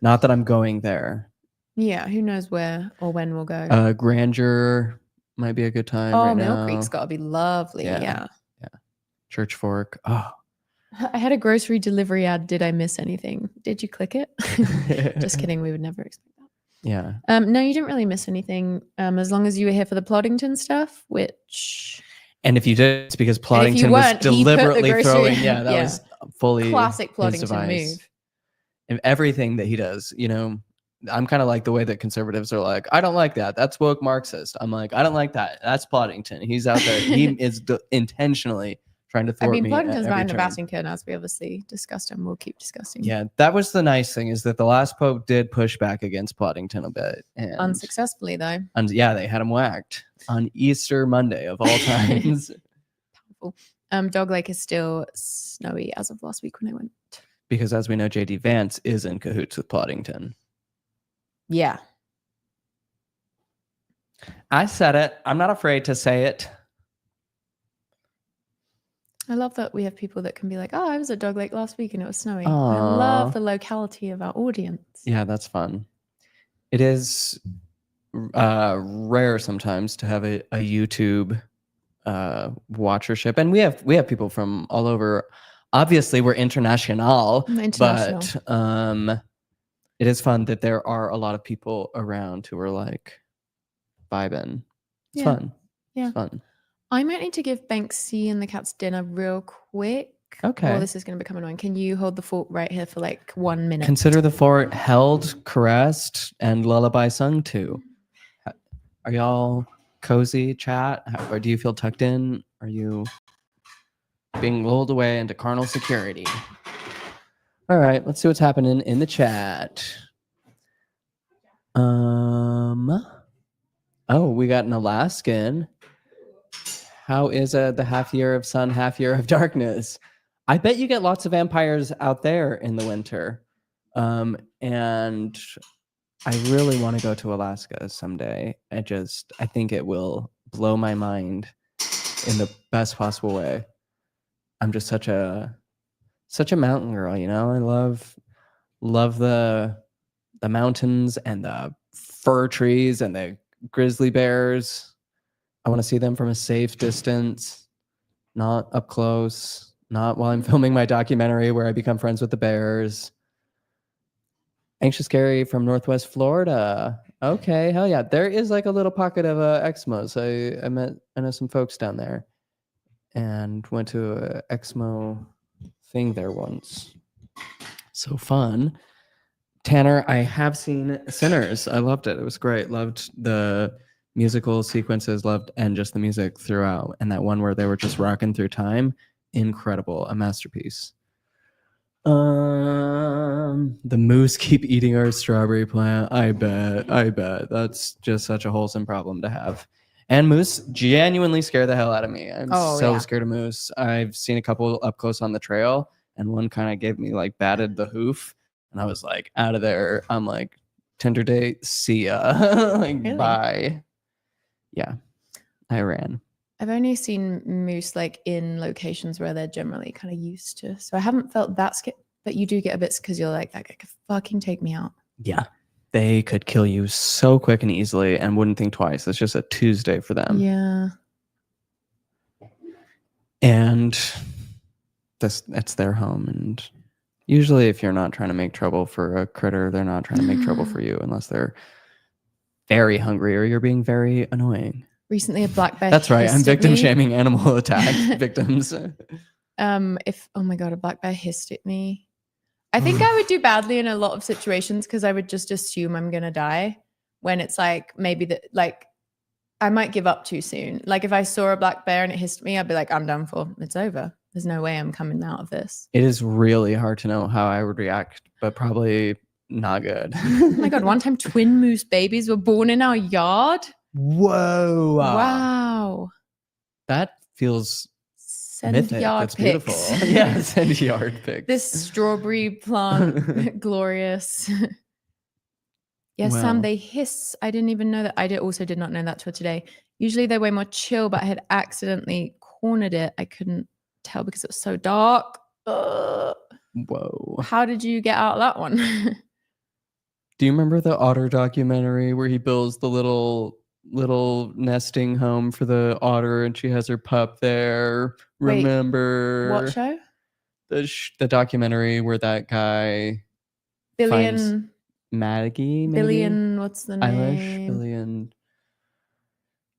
Not that I'm going there. Yeah, who knows where or when we'll go. Grandeur might be a good time. Oh, right Mill now. Creek's got to be lovely. Yeah. Church Fork. Oh, I had a grocery delivery ad. Did I miss anything? Did you click it? Just kidding. We would never expect that. Yeah. No, you didn't really miss anything. As long as you were here for the Ploddington stuff, which. And if you did, it's because And if you Ploddington was weren't, he put the deliberately grocery- throwing. Yeah, that Yeah. was fully Classic his Ploddington device. move. And everything that he does, you know, I'm kind of like the way that conservatives are like, I don't like that. That's woke Marxist. I'm like, I don't like that. That's Ploddington. He's out there. He is intentionally trying to thwart me. Ploddington's right in the Vatican, as we obviously discussed and we'll keep discussing. Yeah, that was the nice thing, is that the last pope did push back against Ploddington a bit. And unsuccessfully, though. And yeah, they had him whacked on Easter Monday of all times. Powerful. Dog Lake is still snowy as of last week when I went. Because as we know, JD Vance is in cahoots with Ploddington. Yeah. I said it. I'm not afraid to say it. I love that we have people that can be like, oh, I was at Dog Lake last week and it was snowy. Aww. I love the locality of our audience. Yeah, that's fun. It is rare sometimes to have a YouTube watchership. And we have people from all over. Obviously, we're international. But it is fun that there are a lot of people around who are like vibing. It's fun. Yeah. It's fun. I might need to give Banksy and the cats dinner real quick. Okay. Or this is going to become annoying. Can you hold the fort right here for like 1 minute? Consider the fort held, caressed, and lullaby sung to. Are y'all cozy, chat? Or do you feel tucked in? Are you being lulled away into carnal security? All right, let's see what's happening in the chat. Oh, we got an Alaskan. How is the half year of sun, half year of darkness? I bet you get lots of vampires out there in the winter. And I really want to go to Alaska someday. I think it will blow my mind in the best possible way. I'm just such a mountain girl, you know? I love the mountains and the fir trees and the grizzly bears. I want to see them from a safe distance, not up close, not while I'm filming my documentary where I become friends with the bears. Anxious Gary from Northwest Florida. Okay, hell yeah. There is like a little pocket of Exmos. I know some folks down there and went to a Exmo thing there once. So fun. Tanner, I have seen Sinners. I loved it. It was great. Loved the musical sequences, and just the music throughout. And that one where they were just rocking through time, incredible. A masterpiece. The moose keep eating our strawberry plant. I bet. That's just such a wholesome problem to have. And moose genuinely scare the hell out of me. I'm scared of moose. I've seen a couple up close on the trail, and one kind of gave me like batted the hoof, and I was like out of there. I'm like, Tinder date, see ya. Like, really? Bye. Yeah, I ran. I've only seen moose like in locations where they're generally kind of used to. So I haven't felt that scared, but you do get a bit because you're like, that guy could fucking take me out. Yeah. They could kill you so quick and easily and wouldn't think twice. It's just a Tuesday for them. Yeah. And it's their home. And usually if you're not trying to make trouble for a critter, they're not trying to make trouble for you unless they're very hungry or you're being very annoying. Recently a black bear. That's right. I'm victim shaming animal attack victims. Oh my God, a black bear hissed at me. I think I would do badly in a lot of situations because I would just assume I'm going to die when it's like maybe that, like I might give up too soon. Like if I saw a black bear and it hissed at me, I'd be like, I'm done for. It's over. There's no way I'm coming out of this. It is really hard to know how I would react, but probably not good. Oh my God. One time twin moose babies were born in our yard. Whoa. Wow. That feels send mythic. yard That's pics. Beautiful. Yeah, send yard pics. This strawberry plant, glorious. Yes, Well. Sam, they hiss. I didn't even know that. Also did not know that till today. Usually they're way more chill, but I had accidentally cornered it. I couldn't tell because it was so dark. Ugh. Whoa. How did you get out of that one? Do you remember the otter documentary where he builds the little nesting home for the otter and she has her pup there? Wait, Remember what show? The documentary where that guy finds Billion. Maggie, maybe? Billion. What's the Eilish, name?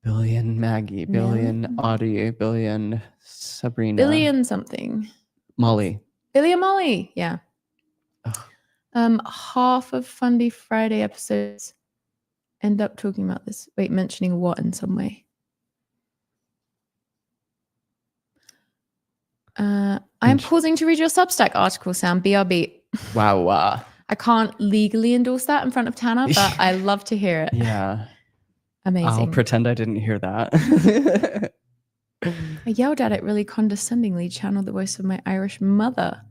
Billion Maggie, Billion No. Audie, Billion Sabrina, Billion something. Molly. Billion Molly. Yeah. Ugh. Half of Fundy Friday episodes end up talking about this. Wait, mentioning what in some way? I'm pausing to read your Substack article, Sam. BRB. Wow. I can't legally endorse that in front of Tanner, but I love to hear it. Yeah. Amazing. I'll pretend I didn't hear that. I yelled at it really condescendingly, channeled the voice of my Irish mother.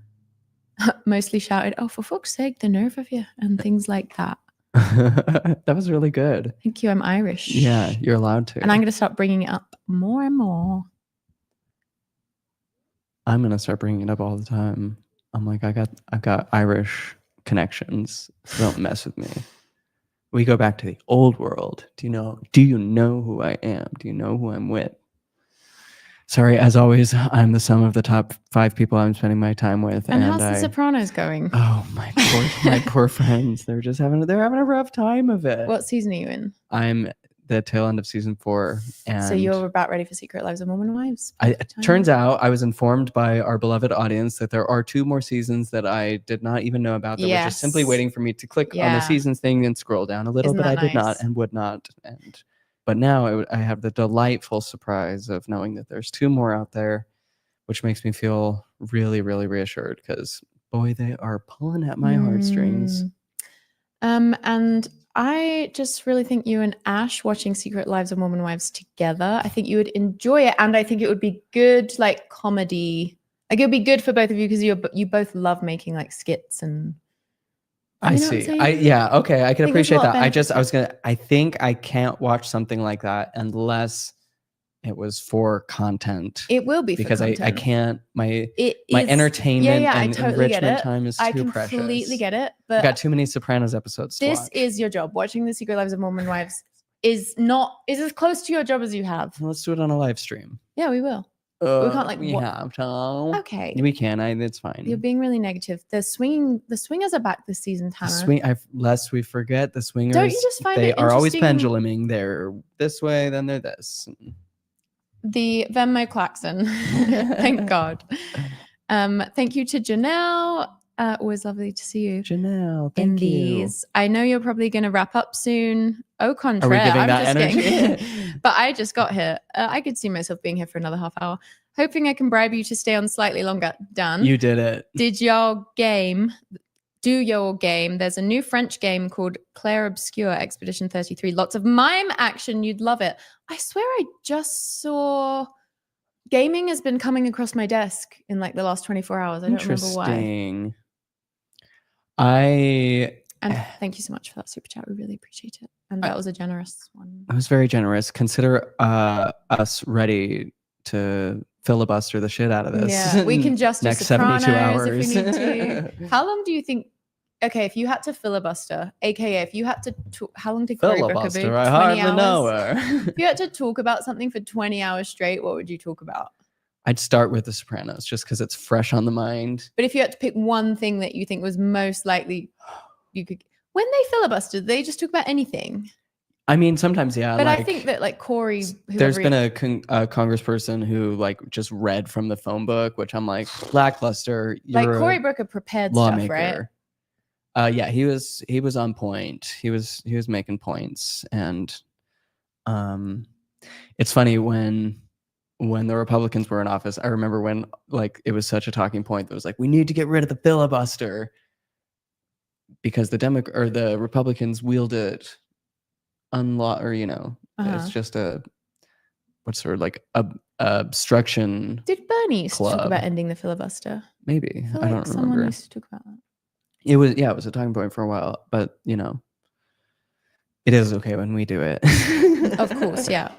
Mostly shouted, "Oh, for fuck's sake, the nerve of you," and things like that. That was really good. Thank you. I'm Irish. Yeah, you're allowed to. And I'm going to start bringing it up more and more. I'm going to start bringing it up all the time. I'm like, I've got Irish connections. So don't mess with me. We go back to the old world. Do you know who I am? Do you know who I'm with? Sorry, as always, I'm the sum of the top 5 people I'm spending my time with. And how's The Sopranos going? Oh, my poor friends. They're having a rough time of it. What season are you in? I'm the tail end of season 4. And so you're about ready for Secret Lives of Mormon Wives? Turns out I was informed by our beloved audience that there are 2 more seasons that I did not even know about that were just simply waiting for me to click on the seasons thing and scroll down a little, but I did not and would not. But now I have the delightful surprise of knowing that there's 2 more out there, which makes me feel really, really reassured because, boy, they are pulling at my heartstrings. And I just really think you and Ash watching Secret Lives of Mormon Wives together, I think you would enjoy it. And I think it would be good, like, comedy. Like, it would be good for both of you because you both love making, like, skits and... I see. Okay. I can appreciate that. I think I can't watch something like that unless it was for content. It will be because for content. I can't. My entertainment and totally enrichment time is too precious. I completely get it. But I've got too many Sopranos episodes to watch. This is your job. Watching The Secret Lives of Mormon Wives is as close to your job as you have. Let's do it on a live stream. Yeah, we will. We can't we have to. Okay. We can. It's fine. You're being really negative. The swingers are back this season, Tanner. Lest we forget the swingers. Don't you just find they it are always interesting? penduluming? They're this way, then they're this. The Venmo klaxon. Thank God. Thank you to Janelle. Always lovely to see you. Janelle, thank you. I know you're probably going to wrap up soon. Au contraire. Are we giving that energy? But I just got here. I could see myself being here for another half hour. Hoping I can bribe you to stay on slightly longer. Done. You did it. Do your game. There's a new French game called Claire Obscure Expedition 33. Lots of mime action. You'd love it. I swear I just saw... Gaming has been coming across my desk in like the last 24 hours. I don't remember why. And thank you so much for that super chat. We really appreciate it. And that was a generous one. It was very generous. Consider us ready to filibuster the shit out of this. Yeah, we can just do next Sopranos 72 hours. if we need to. How long do you think? Okay, if you had to filibuster, aka if you had to, how long did Cory Booker be? 20 I hardly hours? know her. If you had to talk about something for 20 hours straight, what would you talk about? I'd start with The Sopranos just because it's fresh on the mind. But if you had to pick one thing that you think was most likely, you could. When they filibustered, they just talk about anything. I mean, sometimes, yeah. But I think that like Cory, there's been a congressperson who like just read from the phone book, which I'm like, lackluster. Like Cory Booker prepared stuff, right? Yeah, he was on point. He was making points, and it's funny when the Republicans were in office. I remember when like it was such a talking point that was like, we need to get rid of the filibuster because the Republicans wield it it's just a what's sort of like a obstruction. Did Bernie used to talk about ending the filibuster? Maybe I don't remember. Someone used to talk about that. It was a talking point for a while, but it is okay when we do it. Of course, yeah.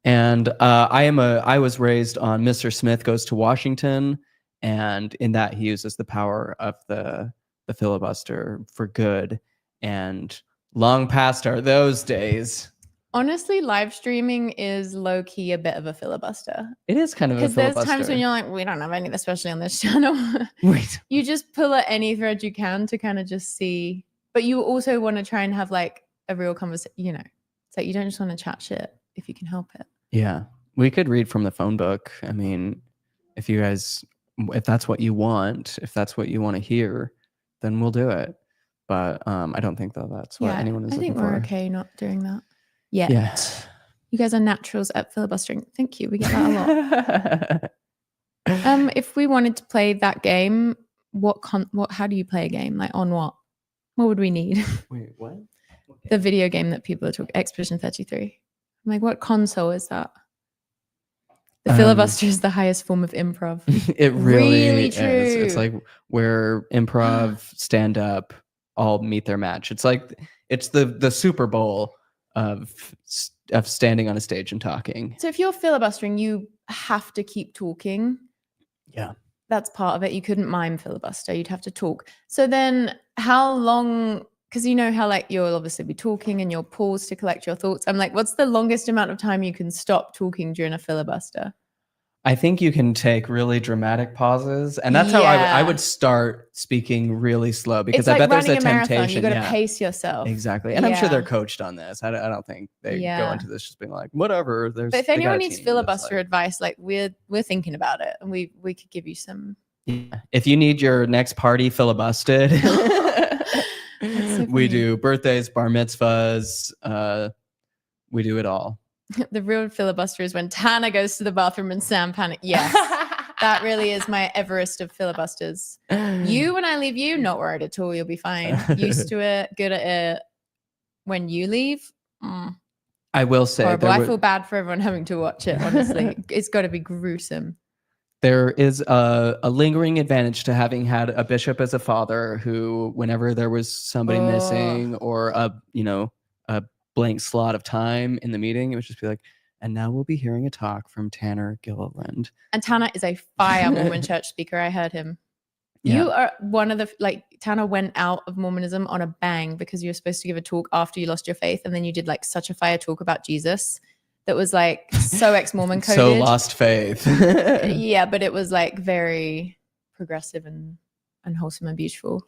And I was raised on Mr. Smith Goes to Washington, and in that he uses the power of the filibuster for good. And long past are those days. Honestly, live streaming is low key a bit of a filibuster. It is kind of a Because there's filibuster. times when you're like, we don't have any, especially on this channel. Wait. You just pull at any thread you can to kind of just see. But you also want to try and have like a real conversation, you know. It's like you don't just want to chat shit if you can help it. Yeah. We could read from the phone book. I mean, if that's what you want, if that's what you want to hear, then we'll do it. But I don't think that's what anyone is looking for. I think we're okay not doing that yet. Yeah. You guys are naturals at filibustering. Thank you. We get that a lot. If we wanted to play that game, how do you play a game? Like on what? What would we need? Wait, what? Okay. The video game that people are talking, Expedition 33. I'm like, what console is that? The filibuster is the highest form of improv. It really true. is. It's like where improv, stand up all meet their match. It's like it's the Super Bowl of standing on a stage and talking. So if you're filibustering, you have to keep talking. Yeah. That's part of it. You couldn't mime filibuster. You'd have to talk. So then how long, because you know how like you'll obviously be talking and you'll pause to collect your thoughts. I'm like, what's the longest amount of time you can stop talking during a filibuster? I think you can take really dramatic pauses, and that's how I would start speaking really slow, because I bet there's a temptation. You got to pace yourself. Exactly, and I'm sure they're coached on this. I don't think they go into this just being like, whatever. But if anyone needs filibuster advice, like we're thinking about it, and we could give you some. Yeah. If you need your next party filibustered, we do birthdays, bar mitzvahs, we do it all. The real filibuster is when Tana goes to the bathroom and Sam panic. Yes, that really is my Everest of filibusters. You, when I leave you, not worried at all. You'll be fine. Used to it, good at it. When you leave, I will say, horrible. I feel bad for everyone having to watch it. Honestly, it's got to be gruesome. There is a lingering advantage to having had a bishop as a father who, whenever there was somebody missing or a blank slot of time in the meeting, it would just be like, and now we'll be hearing a talk from Tanner Gilliland. And Tanner is a fire Mormon church speaker. I heard him. Yeah. You are one of the, Tanner went out of Mormonism on a bang because you were supposed to give a talk after you lost your faith. And then you did like such a fire talk about Jesus that was like so ex-Mormon coded. So lost faith. Yeah, but it was like very progressive and wholesome and beautiful.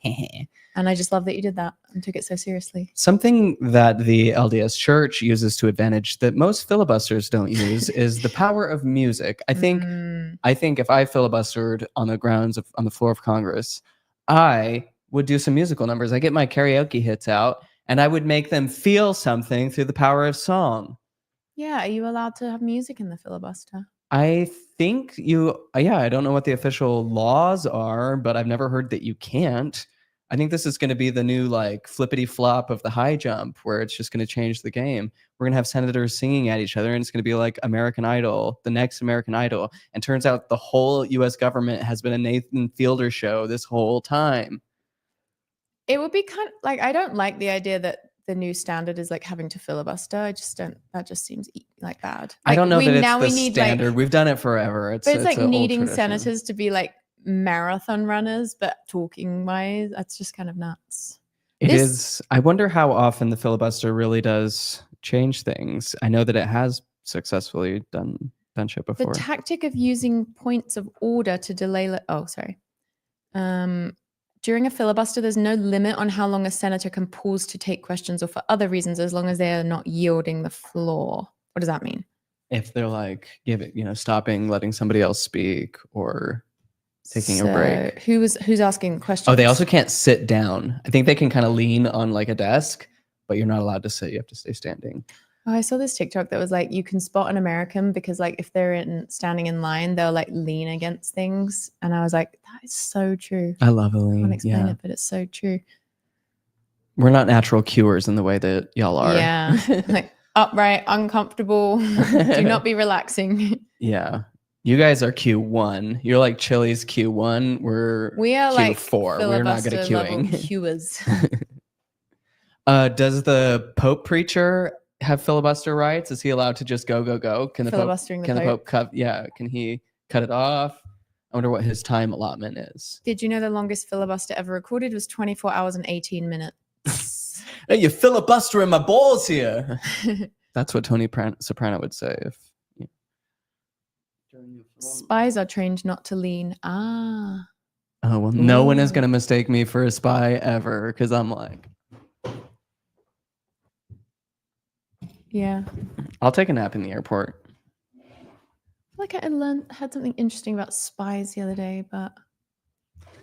And I just love that you did that and took it so seriously. Something that the LDS Church uses to advantage that most filibusters don't use is the power of music. I think if I filibustered on the floor of Congress, I would do some musical numbers. I get my karaoke hits out and I would make them feel something through the power of song. Yeah, are you allowed to have music in the filibuster? I think I don't know what the official laws are, but I've never heard that you can't. I think this is going to be the new flippity flop of the high jump, where it's just going to change the game. We're going to have senators singing at each other, and it's going to be like American Idol, the next American Idol. And turns out the whole U.S. government has been a Nathan Fielder show this whole time. It would be kind of I don't like the idea that the new standard is having to filibuster. I just don't. That just seems bad. I don't know that it's the standard. We've done it forever. It's needing senators to be marathon runners, but talking wise, that's just kind of nuts. It is. I wonder how often the filibuster really does change things. I know that it has successfully done shit before. The tactic of using points of order to delay. During a filibuster, there's no limit on how long a senator can pause to take questions or for other reasons, as long as they are not yielding the floor. What does that mean? If they're stopping, letting somebody else speak, or taking a break. Who's asking questions? Oh, they also can't sit down. I think they can kind of lean on a desk, but you're not allowed to sit. You have to stay standing. Oh, I saw this TikTok that was you can spot an American because if they're standing in line, they'll lean against things. And I was like, that is so true. I love a lean. I can't explain it, but it's so true. We're not natural cuers in the way that y'all are. Yeah. Upright, uncomfortable. Do not be relaxing. Yeah. You guys are Q1. You're like Chili's Q1. We are Q4. We're not good at queuing. Queuers. Does the Pope preacher have filibuster rights? Is he allowed to just go? Can the Filibustering Pope, the Pope. cut? Yeah, can he cut it off? I wonder what his time allotment is. Did you know the longest filibuster ever recorded was 24 hours and 18 minutes? Hey, you're filibustering my balls here. That's what Tony Soprano would say if. Spies are trained not to lean. Ah. Oh, well, no one is going to mistake me for a spy ever because I'm like. Yeah. I'll take a nap in the airport. I feel like I had something interesting about spies the other day, but.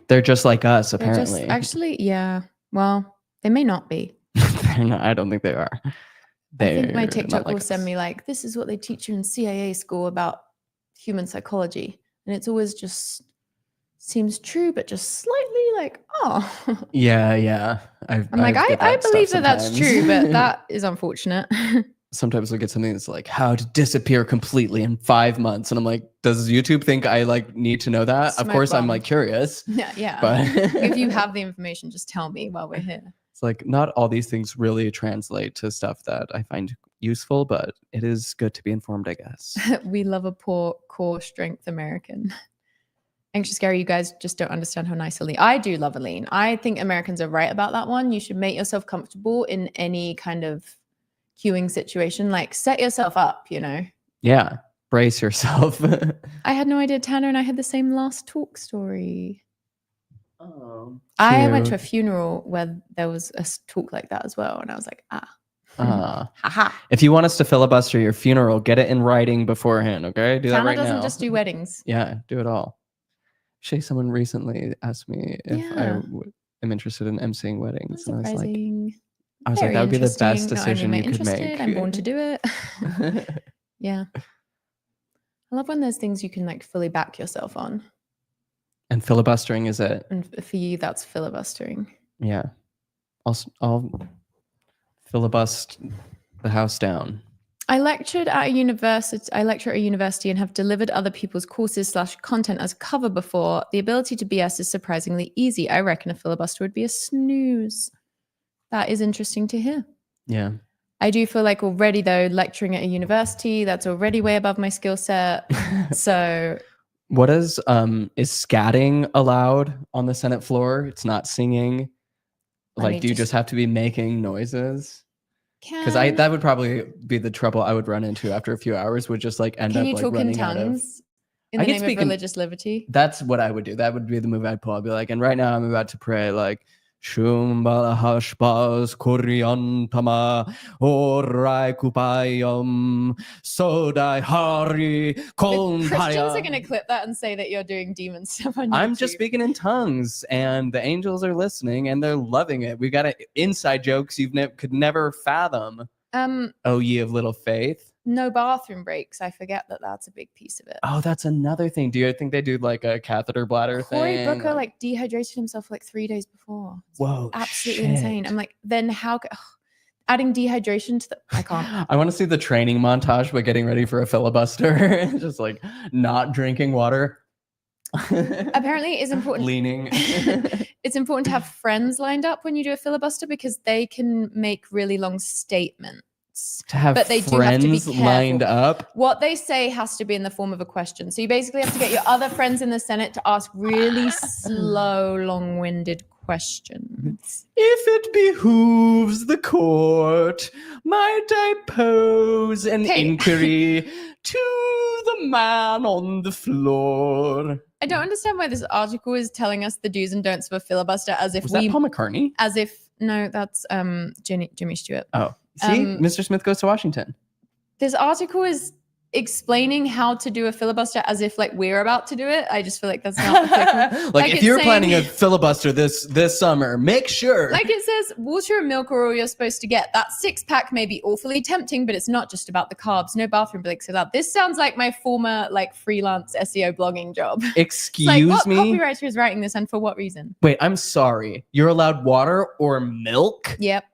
They're just like us, apparently. Actually, yeah. Well, they may not be. I don't think they are. I think my TikTok will send me like, this is what they teach you in CIA school about human psychology. And it's always just seems true, but just slightly like, oh. Yeah. I'm like, I believe that's true, but that is unfortunate. Sometimes we'll get something that's like how to disappear completely in 5 months. And I'm like, does YouTube think I like need to know that? Of course, I'm like curious. Yeah. But if you have the information, just tell me while we're here. It's like not all these things really translate to stuff that I find useful, but it is good to be informed, I guess. We love a poor core strength American. Anxious Gary, you guys just don't understand how nice a lean. I do love a lean. I think Americans are right about that one. You should make yourself comfortable in any kind of queuing situation. Like set yourself up, you know? Yeah. Brace yourself. I had no idea Tanner and I had the same last talk story. Oh, I went to a funeral where there was a talk like that as well. And I was like, haha. If you want us to filibuster your funeral, get it in writing beforehand, okay? Do that right now. Tanner doesn't just do weddings. Yeah, do it all. Actually, someone recently asked me if I am interested in emceeing weddings. And I was like, that would be the best decision you could make. I'm born to do it. Yeah. I love when there's things you can like fully back yourself on. And filibustering is it. And for you, that's filibustering. Yeah. I'll filibust the house down. I lecture at a university and have delivered other people's courses / content as cover before. The ability to BS is surprisingly easy. I reckon a filibuster would be a snooze. That is interesting to hear. Yeah. I do feel like already though, lecturing at a university, that's already way above my skill set. So what is scatting allowed on the Senate floor? It's not singing. Like, do you just have to be making noises? Because that would probably be the trouble I would run into after a few hours. Would just like end up like running out of. Can you talk in tongues in the name of religious liberty? That's what I would do. That would be the move I'd pull. I'd be like, and right now I'm about to pray like. Shumbala hashbaz Koryantama Orai Kupayam Sodai Hari Kon. Christians are going to clip that and say that you're doing demon stuff on YouTube. I'm just speaking in tongues and the angels are listening and they're loving it. We got inside jokes you could never fathom. Oh, ye of little faith. No bathroom breaks. I forget that that's a big piece of it. Oh, that's another thing. Do you think they do like a catheter bladder thing? Cory Booker like dehydrated himself like 3 days before. Whoa, absolutely insane. I'm like, then how adding dehydration to the I can't. I want to see the training montage by getting ready for a filibuster. Just like not drinking water. Apparently it's important. Leaning. It's important to have friends lined up when you do a filibuster because they can make really long statements. To have but they friends do have to be careful. Lined up. What they say has to be in the form of a question. So you basically have to get your other friends in the Senate to ask really slow, long-winded questions. If it behooves the court, might I pose an inquiry to the man on the floor? I don't understand why this article is telling us the do's and don'ts of a filibuster as if Was that Paul McCartney? As if no, that's Jimmy Stewart. Oh. See, Mr. Smith Goes to Washington. This article is explaining how to do a filibuster as if like we're about to do it. I just feel like that's not applicable. Like if you're planning a filibuster this summer, make sure. Like it says, water and milk are all you're supposed to get. That 6-pack may be awfully tempting, but it's not just about the carbs. No bathroom breaks allowed. This sounds like my former like freelance SEO blogging job. Excuse like, what me? Copywriter is writing this and for what reason? Wait, I'm sorry. You're allowed water or milk? Yep.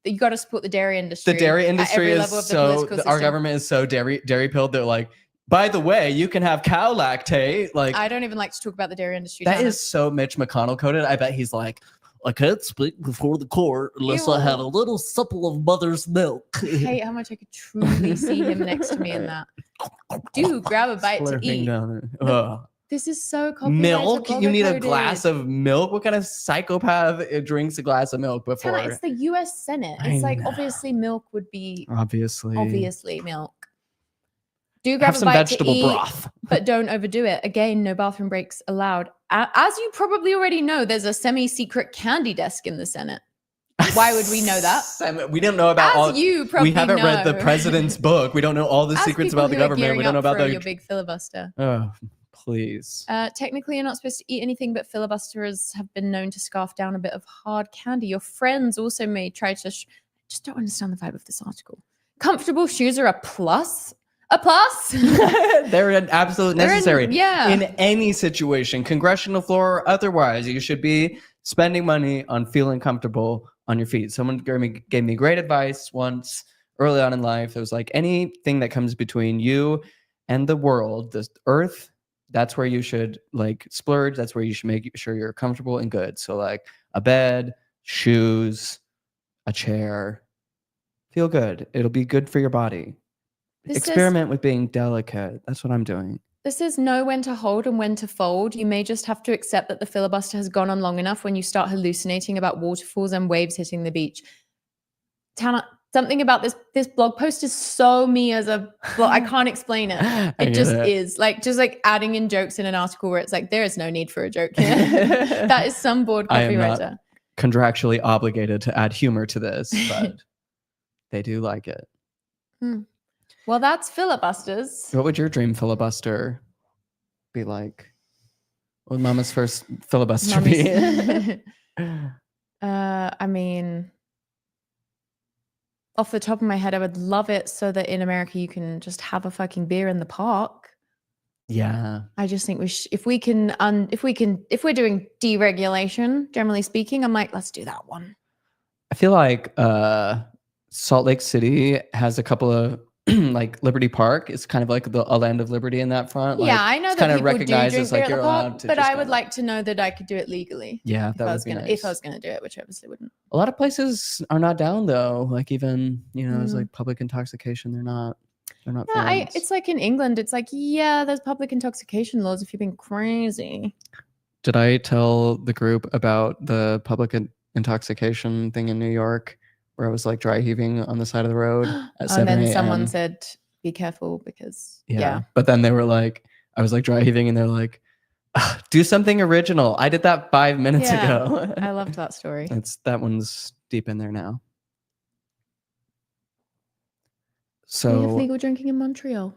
You got to support the dairy industry. The dairy industry is so, our government is so dairy pilled. They're like, by the way, you can have cow lactate. Like, I don't even like to talk about the dairy industry. That is so Mitch McConnell coded. I bet he's like, I can't speak before the court unless I had a little supple of mother's milk. I hate how much I could truly see him next to me in that. Dude, grab a bite to Slurping eat. down it. Ugh. This is so copyrighted. Milk? You need a coded. glass of milk? What kind of psychopath drinks a glass of milk before? Tana, it's the US Senate. I It's like, know. obviously milk would be Obviously milk. Do grab have a some bite vegetable to eat, broth. but don't overdo it. Again, no bathroom breaks allowed. As you probably already know, there's a semi-secret candy desk in the Senate. Why would we know that? We don't know about As all. you probably We haven't read the know. president's book. We don't know all the As secrets people about the who are government. gearing We don't know up about for the. your big filibuster. Oh, please. Technically, you're not supposed to eat anything, but filibusterers have been known to scarf down a bit of hard candy. Your friends also may try to. Just don't understand the vibe of this article. Comfortable shoes are a plus. A plus. They're an absolute necessary. In any situation, congressional floor or otherwise, you should be spending money on feeling comfortable on your feet. Someone gave me great advice once early on in life. It was like anything that comes between you and the world, the earth, that's where you should like splurge. That's where you should make sure you're comfortable and good. So like a bed, shoes, a chair, feel good. It'll be good for your body. Experiment with being delicate. That's what I'm doing. This is know when to hold and when to fold. You may just have to accept that the filibuster has gone on long enough when you start hallucinating about waterfalls and waves hitting the beach. Tana, something about this blog post is so me as a blog. I can't explain it. It just is. Like just like adding in jokes in an article where it's like there is no need for a joke here. That is some bored copywriter. I am not contractually obligated to add humor to this, but they do like it. Well, that's filibusters. What would your dream filibuster be like? What would Mama's first filibuster be? I mean, off the top of my head, I would love it so that in America you can just have a fucking beer in the park. Yeah. I just think if we're doing deregulation, generally speaking, I'm like, let's do that one. I feel like Salt Lake City has a couple of like Liberty Park is kind of like a land of liberty in that front. Like, yeah, I know that kind of people recognizes do drink like beer you're at the park, allowed to. But I would like to know that I could do it legally. Yeah, that would be nice. If I was going to do it, which I obviously wouldn't. A lot of places are not down though. Like even there's like public intoxication. They're not. Yeah, it's like in England. It's like there's public intoxication laws if you've been crazy. Did I tell the group about the public intoxication thing in New York? Where I was like dry heaving on the side of the road at 7 And then a.m. someone said, be careful because But then they were like, I was like dry heaving and they're like, do something original. I did that 5 minutes ago. I loved that story. That one's deep in there now. We have So legal drinking in Montreal.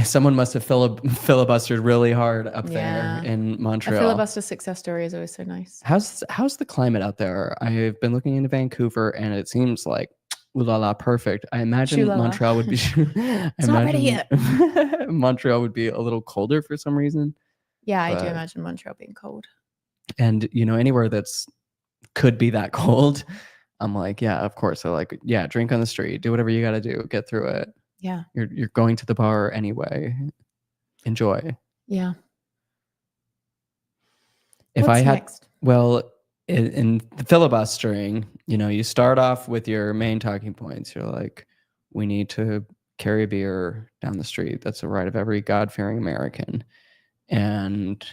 someone must have filibustered really hard up there in Montreal. A filibuster success story is always so nice. How's the climate out there? I've been looking into Vancouver and it seems like ooh la la perfect. I imagine Montreal would be It's not ready yet. Montreal would be a little colder for some reason. Yeah, I do imagine Montreal being cold. And anywhere that's could be that cold, I'm like, yeah, of course. So like, yeah, drink on the street, do whatever you got to do, get through it. Yeah. You're going to the bar anyway. Enjoy. Yeah. What's next? Well, in the filibustering, you start off with your main talking points. You're like, we need to carry a beer down the street. That's a right of every God-fearing American. And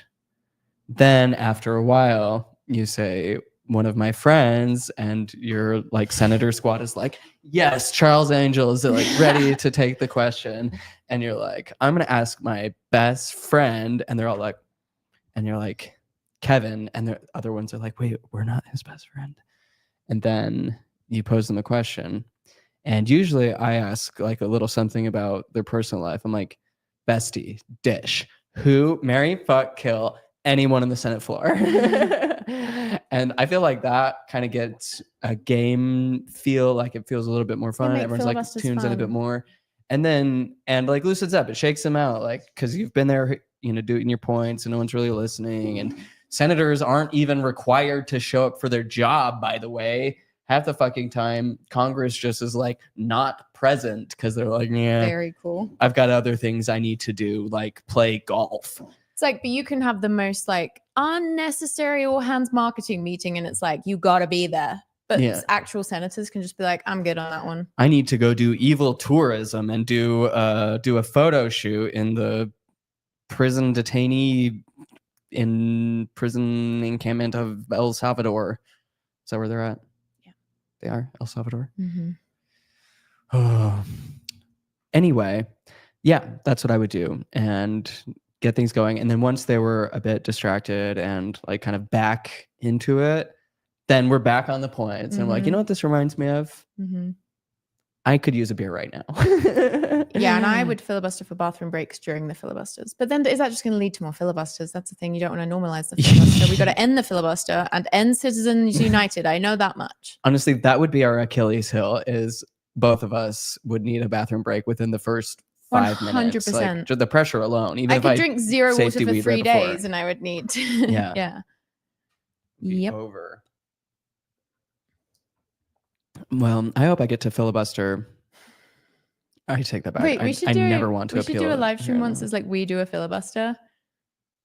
then after a while, you say, one of my friends, and your like senator squad is like, yes, Charles Angel is like ready to take the question. And you're like, I'm going to ask my best friend. And they're all like, and you're like, Kevin. And the other ones are like, wait, we're not his best friend. And then you pose them a question. And usually I ask like a little something about their personal life. I'm like, bestie, dish, who, marry, fuck, kill anyone on the Senate floor. And I feel like that kind of gets a game feel, like it feels a little bit more fun. Everyone's like tunes in a bit more. And like loosens up, it shakes them out, like, because you've been there, doing your points and no one's really listening. And senators aren't even required to show up for their job, by the way. Half the fucking time, Congress just is like not present because they're like, yeah, very cool. I've got other things I need to do, like play golf. It's like, but you can have the most like unnecessary all hands marketing meeting, and it's like you gotta be there. But actual senators can just be like, I'm good on that one. I need to go do evil tourism and do a photo shoot in the prison detainee in prison encampment of El Salvador. Is that where they're at? Yeah, they are El Salvador. Mm-hmm. Anyway, yeah, that's what I would do and get things going. And then once they were a bit distracted and like kind of back into it, then we're back on the points. And I'm like, you know what this reminds me of? Mm-hmm. I could use a beer right now. Yeah, and I would filibuster for bathroom breaks during the filibusters. But then is that just going to lead to more filibusters? That's the thing. You don't want to normalize the filibuster. We got to end the filibuster and end Citizens United. I know that much. Honestly, that would be our Achilles heel is both of us would need a bathroom break within the first 5 minutes. 100%. Like, just the pressure alone. Even I if could drink zero water safety for weed 3 right before. days and I would need to. Yeah. Yeah. Yep. Over. Well, I hope I get to filibuster. I take that back. Wait, I never want to we appeal. should do a live stream once as like we do a filibuster.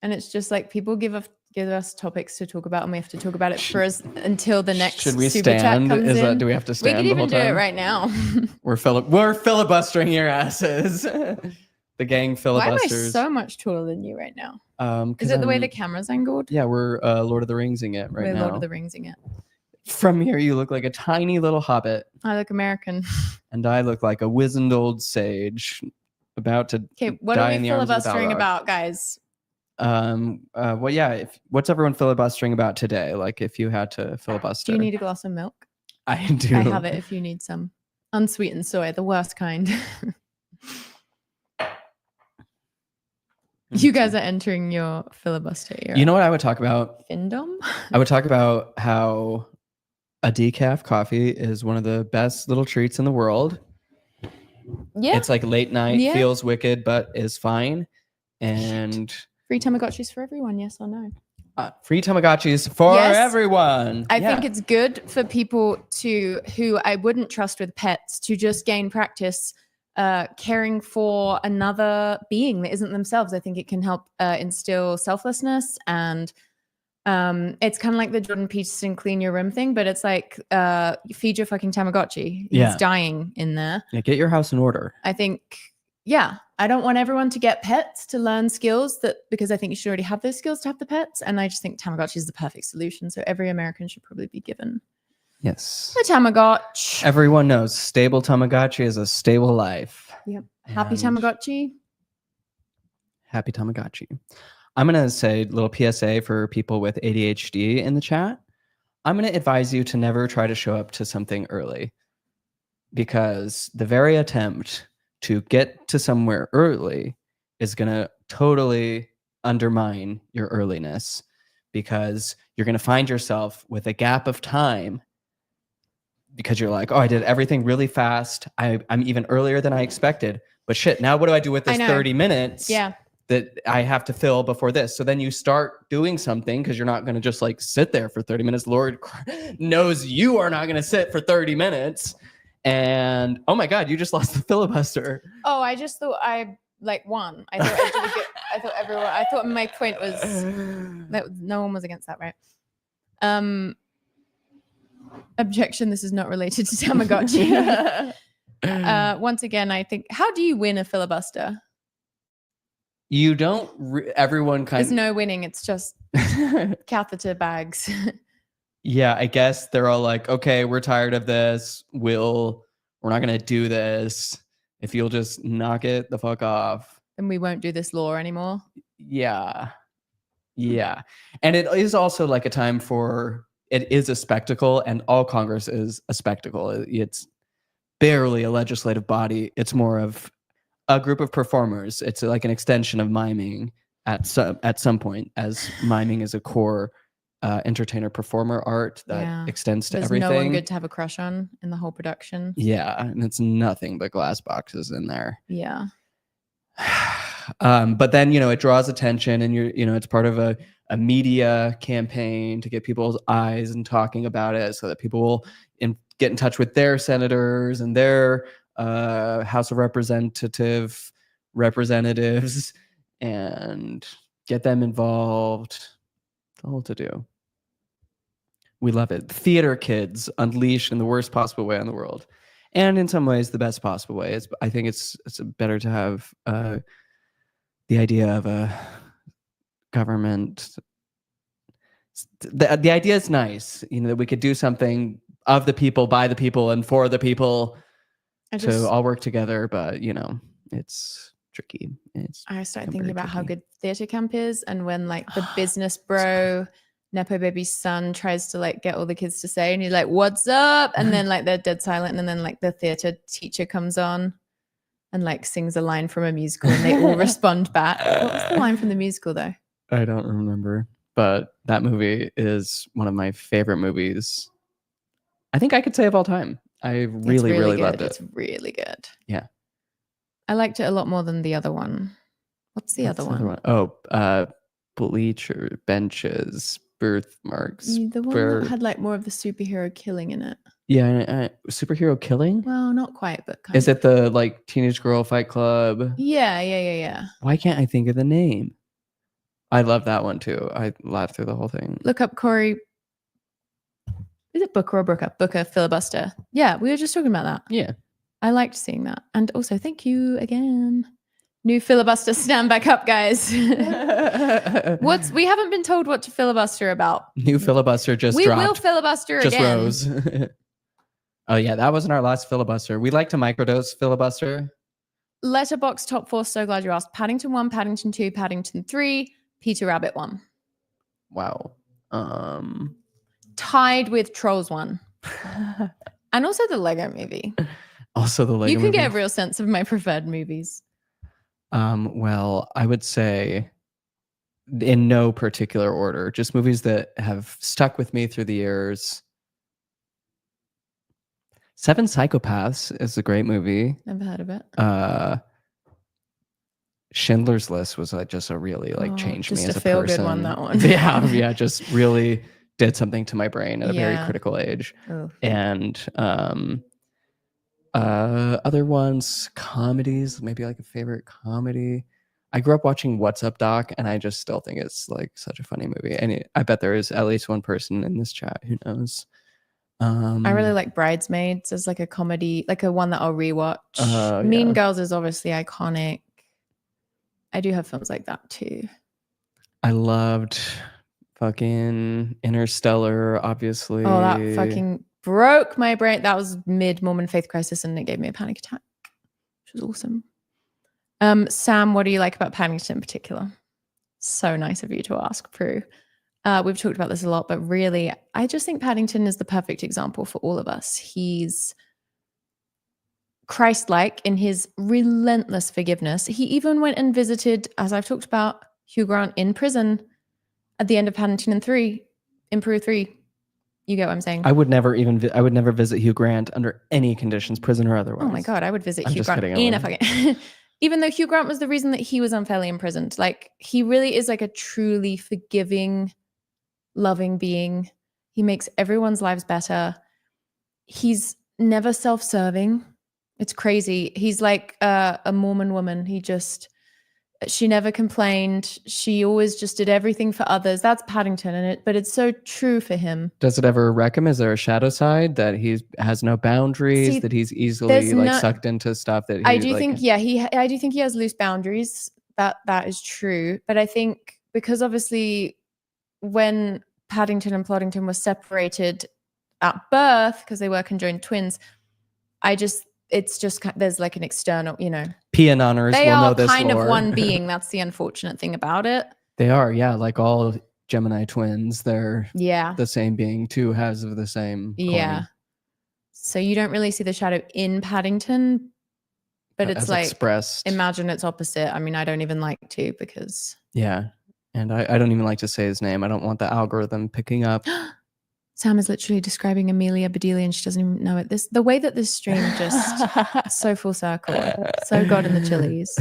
And it's just like people give us topics to talk about and we have to talk about it for us until the next Should we super stand? chat comes in. Do we have to stand? We could the even whole do time? it right now. We're filibustering your asses. The gang filibusters. Why am I so much taller than you right now? Is it I'm, the way the camera's angled? Yeah, we're Lord of the Ringsing it right now. We're Lord of the Ringsing it. From here, you look like a tiny little hobbit. I look American. And I look like a wizened old sage about to what die are in we the arms of the filibustering Balrog. about, guys? Well, yeah. What's everyone filibustering about today? Like, if you had to filibuster, Do you need a glass of milk? I do. I have it if you need some. Unsweetened soy, the worst kind. You guys are entering your filibuster era. You know what I would talk about? Findom? I would talk about how a decaf coffee is one of the best little treats in the world. Yeah. It's like late night, feels wicked, but is fine. And free Tamagotchis for everyone, yes or no? Free Tamagotchis for everyone. I think it's good for people who I wouldn't trust with pets to just gain practice caring for another being that isn't themselves. I think it can help instill selflessness, and it's kind of like the Jordan Peterson clean your room thing, but it's like feed your fucking Tamagotchi. He's dying in there. Yeah, get your house in order. I think, I don't want everyone to get pets to learn skills because I think you should already have those skills to have the pets. And I just think Tamagotchi is the perfect solution. So every American should probably be given a Tamagotchi. Everyone knows stable Tamagotchi is a stable life. Yep. Happy Tamagotchi. Happy Tamagotchi. I'm going to say a little PSA for people with ADHD in the chat. I'm going to advise you to never try to show up to something early, because the very attempt to get to somewhere early is going to totally undermine your earliness, because you're going to find yourself with a gap of time because you're like, oh, I did everything really fast. I'm even earlier than I expected. But shit, now what do I do with this 30 minutes that I have to fill before this? So then you start doing something, because you're not going to just like sit there for 30 minutes. Lord knows you are not going to sit for 30 minutes. And oh my God, you just lost the filibuster. Oh, I just thought I won. I thought my point was that no one was against that, right? Objection, this is not related to Tamagotchi. Once again, I think, how do you win a filibuster? You don't, everyone There's no winning. It's just catheter bags. Yeah, I guess they're all like, okay, we're tired of this. We're not going to do this. If you'll just knock it the fuck off. Then we won't do this law anymore. Yeah. Yeah. And it is also like a time it is a spectacle, and all Congress is a spectacle. It's barely a legislative body. It's more of a group of performers. It's like an extension of miming at some point, as miming is a core entertainer performer art that extends to everything. There's no one good to have a crush on in the whole production. Yeah, and it's nothing but glass boxes in there. Yeah. But then, it draws attention, and it's part of a media campaign to get people's eyes and talking about it, so that people will get in touch with their senators and their House of representatives, and get them involved. The whole to do. We love it. Theater kids unleashed in the worst possible way in the world, and in some ways the best possible way. I think it's better to have the idea of a government. The idea is nice, that we could do something of the people, by the people, and for the people to all work together. But it's tricky. I started thinking about how good theater camp is, and when like the business bro Nepo baby's son tries to like get all the kids to say, and he's like, "What's up?" And then like they're dead silent, and then like the theater teacher comes on and like sings a line from a musical, and they all respond back. What was the line from the musical though? I don't remember, but that movie is one of my favorite movies. I think I could say of all time. I really loved it. It's really good. Yeah, I liked it a lot more than the other one. What's the other one? Oh, Bleacher Benches. Birthmarks. The one that had like more of the superhero killing in it. Yeah, superhero killing? Well, not quite, but kind of. Is it the like teenage girl fight club? Yeah. Why can't I think of the name? I love that one too. I laughed through the whole thing. Look up Cory. Is it Booker or Brooker? Booker Filibuster. Yeah, we were just talking about that. Yeah. I liked seeing that. And also, thank you again. New filibuster, stand back up, guys. We haven't been told what to filibuster about. New filibuster just dropped. We will filibuster just again. Rose. Oh yeah, that wasn't our last filibuster. We like to microdose filibuster. Letterbox top 4. So glad you asked. Paddington 1, Paddington 2, Paddington 3, Peter Rabbit 1. Wow. Tied with Trolls 1. And also the Lego Movie. Also the Lego Movie. You can get a real sense of my preferred movies. Well, I would say in no particular order, just movies that have stuck with me through the years. 7 Psychopaths is a great movie. Never heard of it. Schindler's List was like just a really changed me as a person. Just a feel-good one, that one. yeah, just really did something to my brain at a very critical age. Oof. And other ones, comedies, maybe like a favorite comedy. I grew up watching What's Up Doc, and I just still think it's like such a funny movie. And I bet there is at least one person in this chat who knows. I really like Bridesmaids as like a comedy, like a one that I'll rewatch. Mean Girls is obviously iconic. I do have films like that too. I loved fucking Interstellar, obviously. Oh, that fucking broke my brain. That was mid-Mormon faith crisis, and it gave me a panic attack, which was awesome. Sam, what do you like about Paddington in particular? So nice of you to ask, Prue. We've talked about this a lot, but really, I just think Paddington is the perfect example for all of us. He's Christ-like in his relentless forgiveness. He even went and visited, as I've talked about, Hugh Grant in prison at the end of Paddington in Peru 3. You get what I'm saying? I would never visit Hugh Grant under any conditions, prison or otherwise. Oh my God, I would visit Hugh Grant in a fucking... Even though Hugh Grant was the reason that he was unfairly imprisoned. Like, he really is like a truly forgiving, loving being. He makes everyone's lives better. He's never self-serving. It's crazy. He's like a Mormon woman. She never complained. She always just did everything for others. That's Paddington, but it's so true for him. Does it ever wreck him? Is there a shadow side that he has no boundaries, that he's easily sucked into stuff that I do think he has loose boundaries. That is true. But I think because obviously when Paddington and Ploddington were separated at birth because they were conjoined twins, it's just there's like an external, Pianoners they will are know this kind lore. of one being. That's the unfortunate thing about it. They are, yeah, like all Gemini twins. They're the same being, two halves of the same coin. Yeah. So you don't really see the shadow in Paddington, but it's like expressed. Imagine it's opposite. I mean, I don't even like to because and I don't even like to say his name. I don't want the algorithm picking up. Sam is literally describing Amelia Bedelia and she doesn't even know it. The way that this stream just so full circle. So God in the chilies.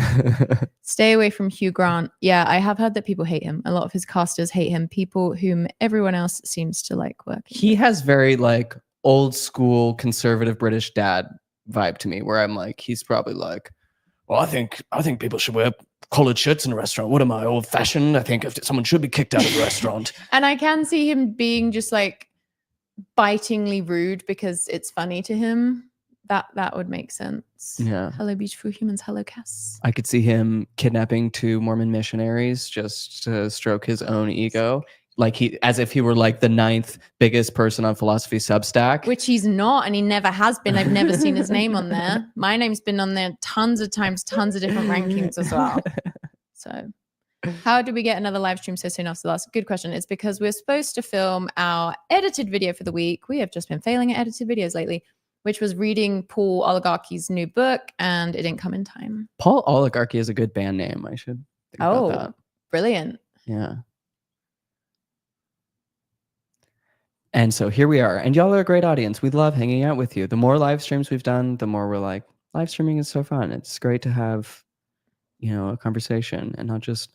Stay away from Hugh Grant. Yeah, I have heard that people hate him. A lot of his casters hate him. People whom everyone else seems to like working. He has very like old school conservative British dad vibe to me, where I'm like, he's probably like, Well, I think people should wear collared shirts in a restaurant. What am I, old fashioned? I think if someone should be kicked out of the restaurant. And I can see him being just like bitingly rude because it's funny to him. That would make sense. Yeah. Hello, beautiful humans. Hello, Cass. I could see him kidnapping 2 Mormon missionaries just to stroke his own ego. Like as if he were like the 9th biggest person on Philosophy Substack. Which he's not, and he never has been. I've never seen his name on there. My name's been on there tons of times, tons of different rankings as well. So how did we get another live stream so soon after the last? Good question. It's because we're supposed to film our edited video for the week. We have just been failing at edited videos lately, which was reading Paul Oligarchy's new book, and it didn't come in time. Paul Oligarchy is a good band name. I should think about that. Brilliant. Yeah. And so here we are. And y'all are a great audience. We love hanging out with you. The more live streams we've done, the more we're like, live streaming is so fun. It's great to have, a conversation and not just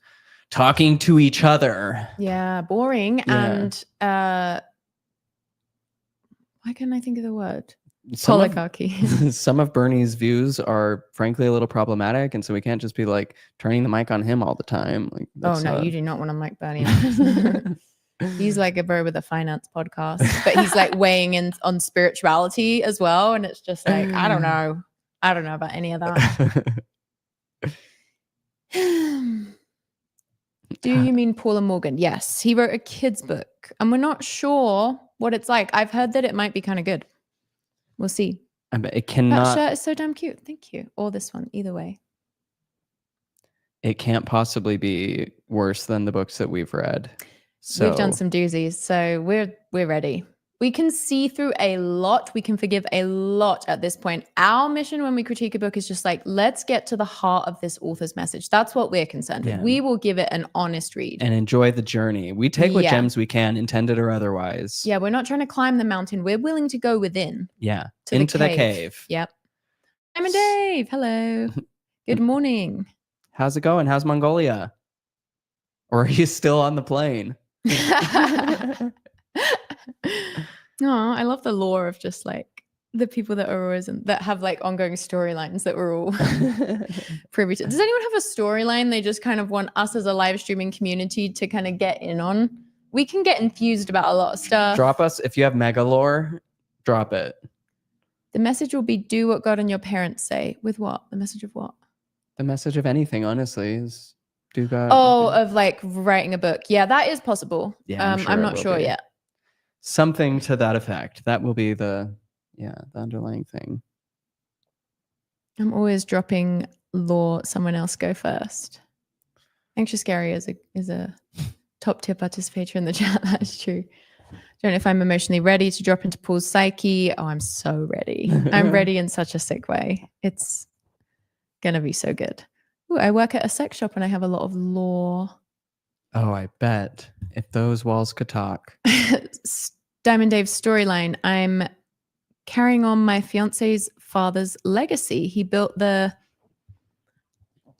talking to each other. Yeah, boring. Yeah. And why can't I think of the word? Oligarchy. Oligarchy. Some of Bernie's views are frankly a little problematic. And so we can't just be like turning the mic on him all the time. Like, Oh, no, you do not want to mic Bernie. He's like a bro with a finance podcast, but he's like weighing in on spirituality as well. And it's just like, I don't know about any of that. Do you mean Paula Morgan? Yes. He wrote a kid's book and we're not sure what it's like. I've heard that it might be kind of good. We'll see. I bet it cannot. That shirt is so damn cute. Thank you. Or this one, either way. It can't possibly be worse than the books that we've read. So We've done some doozies, so we're ready. We can see through a lot. We can forgive a lot at this point. Our mission when we critique a book is just like, let's get to the heart of this author's message. That's what we're concerned with. Yeah. We will give it an honest read. and enjoy the journey. We take what Yeah. gems we can, intended or otherwise. Yeah, we're not trying to climb the mountain. We're willing to go within. Yeah. To Into the the cave. cave. Yep. I'm Dave. Hello. Good morning. How's it going? How's Mongolia? Or are you still on the plane? Oh, I love the lore of just like the people that are always that have like ongoing storylines that we're all privy to. Does anyone have a storyline they just kind of want us as a live streaming community to kind of get in on? We can get enthused about a lot of stuff. Drop us if you have mega lore. Drop it. The message will be do what God and your parents say. With what? The message of what? The message of anything, honestly, is do God. Oh, of like writing a book. Yeah, that is possible. Yeah, I'm sure I'm it not will sure be. yet. Something to that effect. That will be the underlying thing. I'm always dropping lore. Someone else go first. Anxious Gary is a top tier participator in the chat. That is true. Don't know if I'm emotionally ready to drop into Paul's psyche. Oh, I'm so ready. I'm ready in such a sick way. It's gonna be so good. Ooh, I work at a sex shop and I have a lot of lore. Oh, I bet. If those walls could talk. Diamond Dave's storyline. I'm carrying on my fiance's father's legacy. He built sorry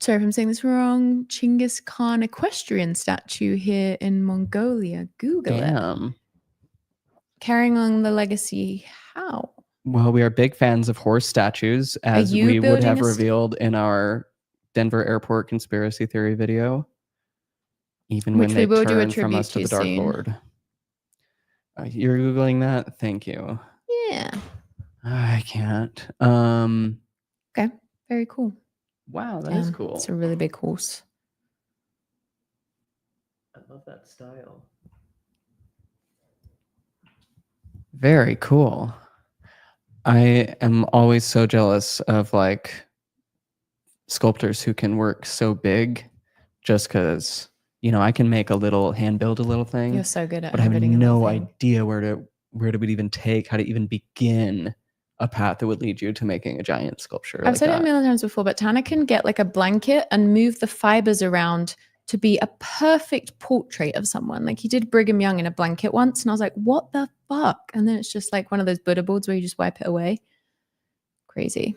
if I'm saying this wrong, Chinggis Khan equestrian statue here in Mongolia. Google it. Damn. Carrying on the legacy. How? Well, we are big fans of horse statues, as you we would building have a revealed in our Denver airport conspiracy theory video. Even Which when we they will do a turn from tribute us to to the Dark soon. Lord. You're Googling that? Thank you. Yeah. I can't. Okay. Very cool. Wow, that is cool. It's a really big horse. I love that style. Very cool. I am always so jealous of like sculptors who can work so big just because, I can make a little hand build a little thing. You're so good at but I have editing no everything. idea where to even take, how to even begin a path that would lead you to making a giant sculpture. I've like said it a that. million times before, but Tana can get like a blanket and move the fibers around to be a perfect portrait of someone. Like he did Brigham Young in a blanket once, and I was like, what the fuck? And then it's just like one of those Buddha boards where you just wipe it away. Crazy.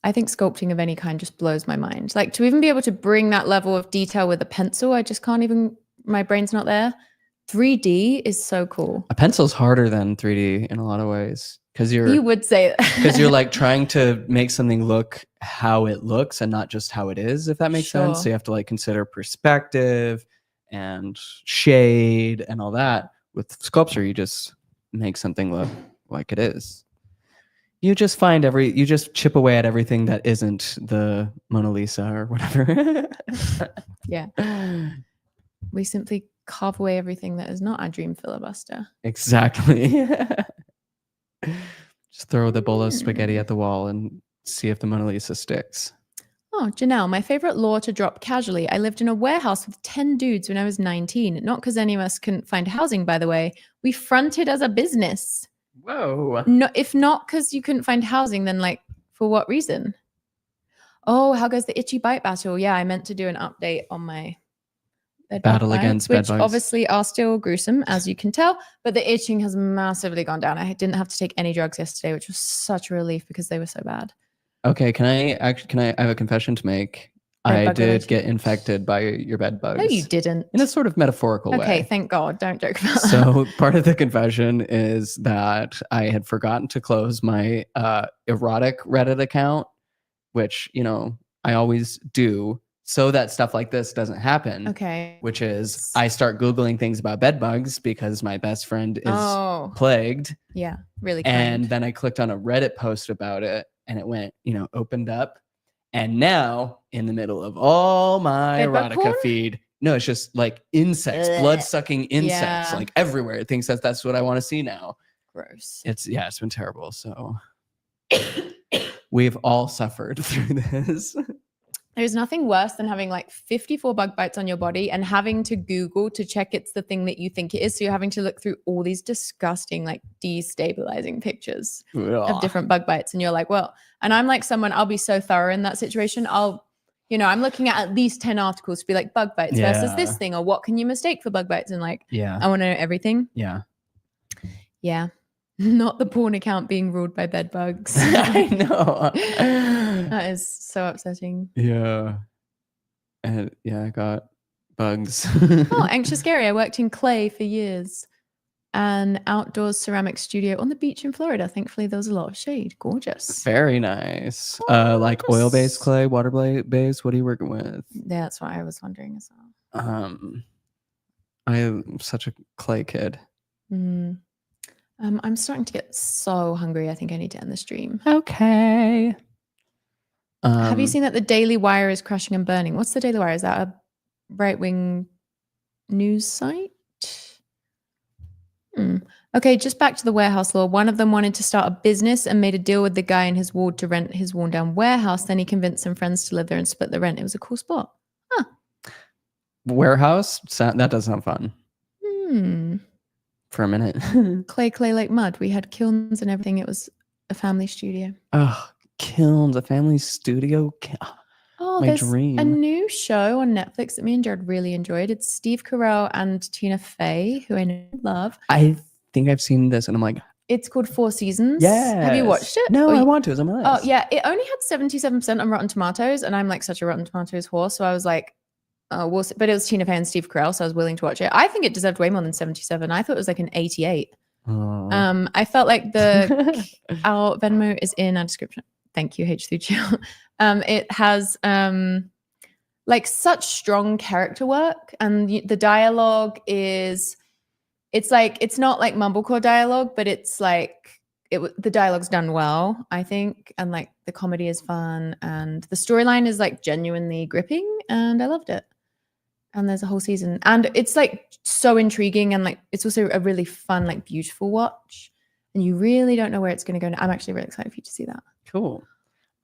I think sculpting of any kind just blows my mind. Like to even be able to bring that level of detail with a pencil, I just can't even, my brain's not there. 3D is so cool. A pencil's harder than 3D in a lot of ways. because You would say that. because you're like trying to make something look how it looks and not just how it is, if that makes sense. Sure. So you have to like consider perspective and shade and all that. With sculpture, you just make something look like it is. You just you just chip away at everything that isn't the Mona Lisa or whatever. Yeah. We simply carve away everything that is not our dream filibuster. Exactly. Just throw the bowl of spaghetti at the wall and see if the Mona Lisa sticks. Oh, Janelle, my favorite law to drop casually. I lived in a warehouse with 10 dudes when I was 19. Not because any of us couldn't find housing, by the way. We fronted as a business. Whoa. No, if not because you couldn't find housing, then like for what reason? Oh, how goes the itchy bite battle? Yeah, I meant to do an update on my bed bug Battle bites, against which bedbugs. obviously are still gruesome, as you can tell, but the itching has massively gone down. I didn't have to take any drugs yesterday, which was such a relief because they were so bad. Okay, I have a confession to make. I Bedbug did related? get infected by your bed bugs. No, you didn't. In a sort of metaphorical way. Okay, thank God. Don't joke about that. So part of the confession is that I had forgotten to close my erotic Reddit account, which, you know, I always do so that stuff like this doesn't happen. Okay. Which is I start Googling things about bed bugs because my best friend is Oh, plagued. yeah, really And kind. then I clicked on a Reddit post about it and it went, you know, opened up. And now in the middle of all my Bedbug erotica porn? feed, no, it's just like insects, Ugh. blood-sucking insects, Yeah. like everywhere. It thinks that that's what I want to see now. Gross. It's been terrible. So we've all suffered through this. There's nothing worse than having like 54 bug bites on your body and having to Google to check it's the thing that you think it is. So you're having to look through all these disgusting, like destabilizing pictures of different bug bites. And you're like, well, and I'm like someone, I'll be so thorough in that situation. I'm looking at least 10 articles to be like bug bites versus this thing, or what can you mistake for bug bites? And like, I want to know everything. Yeah. Yeah. Not the porn account being ruled by bed bugs. I know. That is so upsetting. Yeah. And I got bugs. Oh, anxious scary. I worked in clay for years. An outdoors ceramic studio on the beach in Florida. Thankfully, there was a lot of shade. Gorgeous. Very nice. Like oil-based clay, water-based. What are you working with? Yeah, that's what I was wondering as well. I am such a clay kid. I'm starting to get so hungry. I think I need to end the stream. Okay. Have you seen that the Daily Wire is crashing and burning? What's the Daily Wire? Is that a right-wing news site? Okay, just back to the warehouse law. One of them wanted to start a business and made a deal with the guy in his ward to rent his worn-down warehouse. Then he convinced some friends to live there and split the rent. It was a cool spot. Huh. Warehouse? That does sound fun. For a minute. Clay like mud. We had kilns and everything. It was a family studio. Oh, kilns, a family studio. Oh, my there's dream. a new show on Netflix that me and Jared really enjoyed. It's Steve Carell and Tina Fey, who I know you love. I think I've seen this and I'm like, it's called 4 Seasons. yeah. Have you watched it? No, I want to. It's on my list. Oh, yeah. It only had 77% on Rotten Tomatoes, and I'm like such a Rotten Tomatoes whore. So I was like, oh, we'll see. But it was Tina Fey and Steve Carell, so I was willing to watch it. I think it deserved way more than 77. I thought it was like an 88. Oh. I felt like our Venmo is in our description. Thank you, H3Chill. It has like such strong character work, and the dialogue is, it's not like mumblecore dialogue, but it's like the dialogue's done well, I think, and like the comedy is fun, and the storyline is like genuinely gripping, and I loved it. And there's a whole season, and it's like so intriguing, and like it's also a really fun, like beautiful watch, and you really don't know where it's going to go. I'm actually really excited for you to see that. Cool.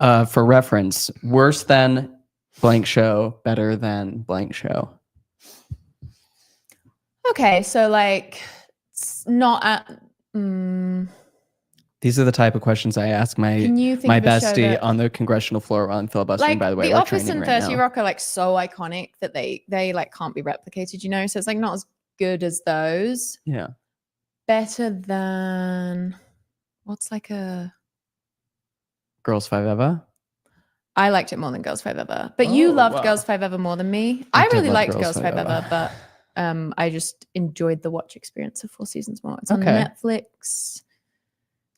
For reference, worse than blank show, better than blank show. Okay, so like it's not at. These are the type of questions I ask my bestie on the congressional floor on filibustering. Like, by the way, The we're Office training and right 30 now. Rock are like so iconic that they like can't be replicated, you know? So it's like not as good as those. Yeah. Better than what's like a Girls 5 Eva? I liked it more than Girls 5 Eva. But you loved wow. Girls 5 Eva more than me. I I did really love liked Girls Girls 5 5 Eva, but I just enjoyed the watch experience of 4 Seasons more. It's on Netflix.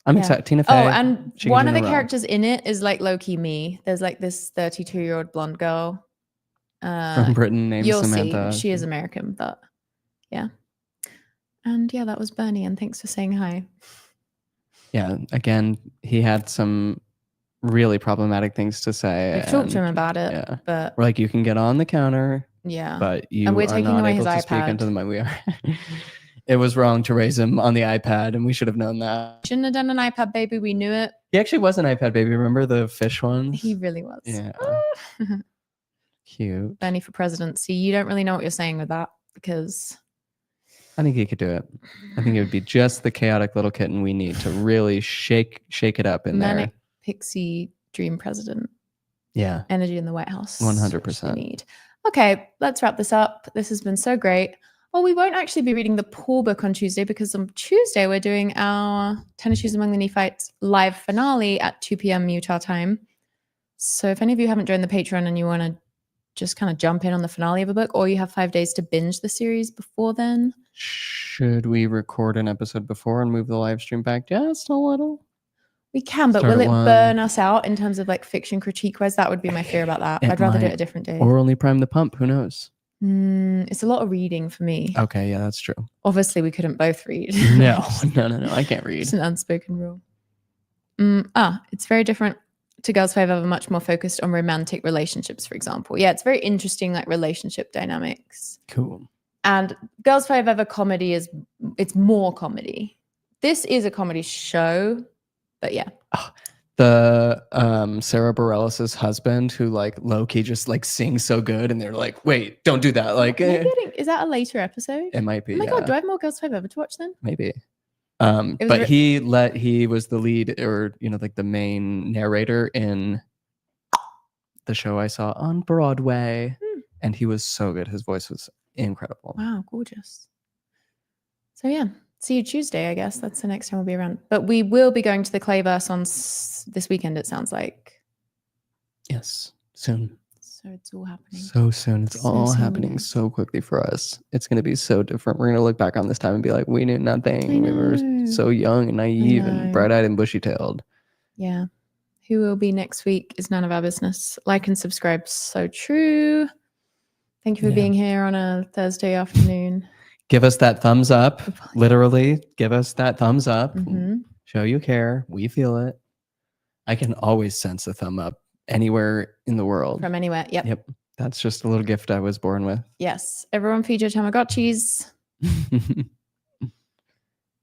I'm Yeah. excited. Tina Fey. Oh, and she can one do of no the wrong. characters in it is like low-key me. There's like this 32-year-old blonde girl. From Britain named You'll Samantha. see. She is American, but yeah. And yeah, that was Bernie. And thanks for saying hi. Yeah. Again, he had some really problematic things to say. We've talked to him and, about it, Yeah. but We're like, you can get on the counter, yeah. but you And we're are taking not away able his to speak into iPad. the mic. We are. It was wrong to raise him on the iPad, and we should have known that. Shouldn't have done an iPad baby. We knew it. He actually was an iPad baby. Remember the fish ones? He really was. Yeah. Cute. Bernie for presidency. You don't really know what you're saying with that because I think he could do it. I think it would be just the chaotic little kitten we need to really shake it up in manic there. pixie dream president Yeah. energy in the White House. 100%. which we need. Okay, let's wrap this up. This has been so great. Well, we won't actually be reading the Paul book on Tuesday because on Tuesday we're doing our Tennis Shoes Among the Nephites live finale at 2 p.m. Utah time. So if any of you haven't joined the Patreon and you want to just kind of jump in on the finale of a book, or you have 5 days to binge the series before then. Should we record an episode before and move the live stream back just a little? We can, but Start will at it 1. burn us out in terms of like fiction critique wise? That would be my fear about that. It I'd rather do it might. a different day. Or only prime the pump. Who knows? It's a lot of reading for me. Okay, yeah, that's true. Obviously, we couldn't both read. No. I can't read. It's an unspoken rule. It's very different to Girls 5 Ever, much more focused on romantic relationships, for example. Yeah, it's very interesting, like relationship dynamics. Cool. And Girls 5 Ever comedy it's more comedy. This is a comedy show, but yeah. The Sarah Bareilles' husband, who like low-key just like sings so good, and they're like, wait, don't do that. Like Is that a later episode? it might be. Oh my god, yeah. do I have more Girls 5 Ever to watch then? Maybe. was But he was the lead, or like the main narrator in the show I saw on Broadway. And he was so good. His voice was incredible. Wow, gorgeous. So yeah, see you Tuesday, I guess. That's the next time we'll be around. But we will be going to the Clayverse on this weekend, it sounds like. Yes, soon. So it's all happening. So soon. It's So all soon, happening guys. so quickly for us. It's going to be so different. We're going to look back on this time and be like, we knew nothing. I We were know. so young and naive know. and bright-eyed and bushy-tailed. Yeah. Who will be next week is none of our business. Like and subscribe. So true. Thank you for Yeah. being here on a Thursday afternoon. Give us that thumbs up. Literally, give us that thumbs up. Mhm. Show you care. We feel it. I can always sense a thumb up anywhere in the world. From anywhere. Yep. Yep. That's just a little gift I was born with. Yes. Everyone feed your Tamagotchis.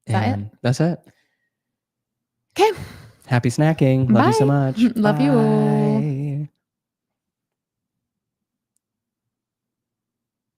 that it? That's it. Okay. Happy snacking. Love you so Bye. much. Love you all. Bye.